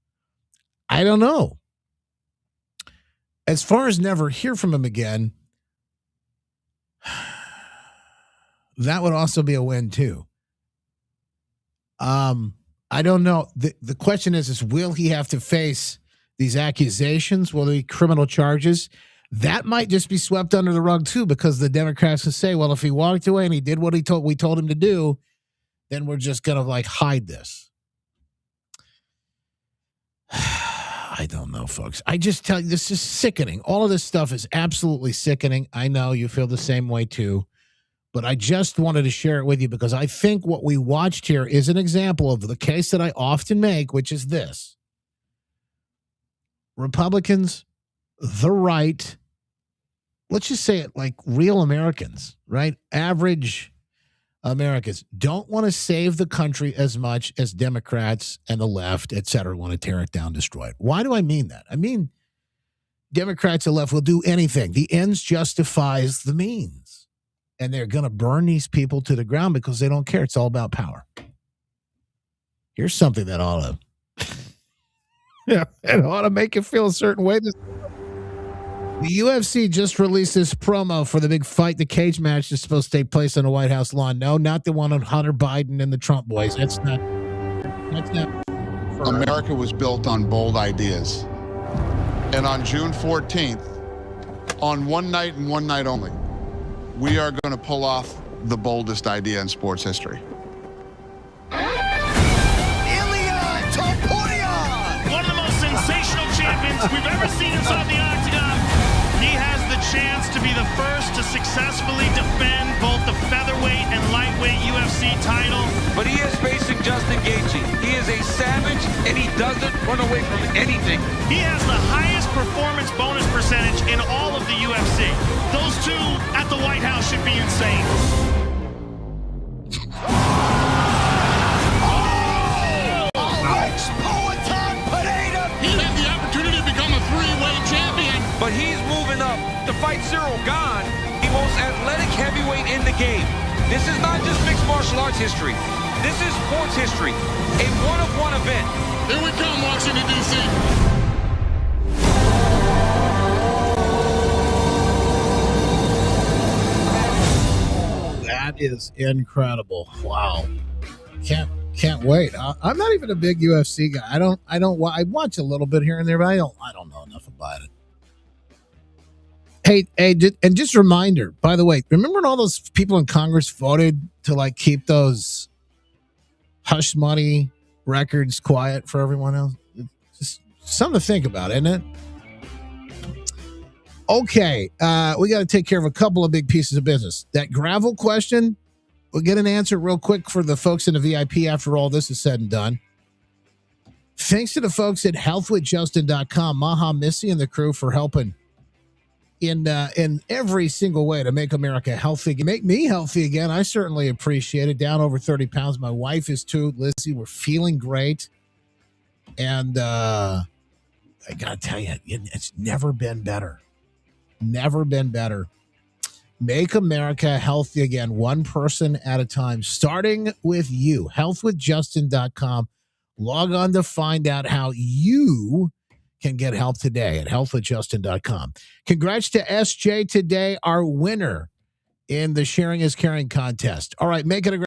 I don't know. As far as never hear from him again, that would also be a win too. I don't know. The question is will he have to face these accusations? Will there be criminal charges? That might just be swept under the rug too, because the Democrats will say, well, if he walked away and he did what we told him to do, then we're just going to hide this. I don't know, folks. I just tell you, this is sickening. All of this stuff is absolutely sickening. I know you feel the same way too, but I just wanted to share it with you because I think what we watched here is an example of the case that I often make, which is this. Republicans, the right, let's just say it like real Americans, right? Average Americans don't want to save the country as much as Democrats and the left, et cetera, want to tear it down, destroy it. Why do I mean that? I mean, Democrats and left will do anything. The ends justifies the means. And they're going to burn these people to the ground because they don't care. It's all about power. Here's something that ought to make you feel a certain way. The UFC just released this promo for the big fight, the cage match that's supposed to take place on the White House lawn. No, not the one on Hunter Biden and the Trump boys. That's not. America was built on bold ideas. And on June 14th, on one night and one night only, we are going to pull off the boldest idea in sports history. One of the most sensational champions we've ever seen inside the octagon. He has the chance to be the first to successfully defend both the featherweight and lightweight UFC title. But he is facing Justin Gaethje. He is a savage, and he doesn't run away from anything. He has the highest performance bonus percentage in all of the UFC. Those two at the White House should be insane. He had the opportunity to become a three-way champion. But he's moving up to fight Cyril Gane, the most athletic heavyweight in the game. This is not just mixed martial arts history. This is sports history. A one-of-one event. Here we come, Washington, D.C. That is incredible. Wow. Can't wait. I'm not even a big UFC guy. I watch a little bit here and there, but I don't know enough about it. Hey, and just a reminder, by the way, remember when all those people in Congress voted to keep those hush money records quiet for everyone else? It's just something to think about, isn't it? Okay, we got to take care of a couple of big pieces of business. That gravel question, we'll get an answer real quick for the folks in the VIP after all this is said and done. Thanks to the folks at healthwithjustin.com, Maha, Missy, and the crew for helping in every single way to make America healthy, make me healthy again. I certainly appreciate it. Down over 30 pounds. My wife is too. Lizzie, we're feeling great. And I got to tell you, it's never been better. Never been better. Make America healthy again, one person at a time, starting with you. Healthwithjustin.com. Log on to find out how you can get help today at healthwithjustin.com. Congrats to SJ today, our winner in the Sharing is Caring contest. All right, make it a great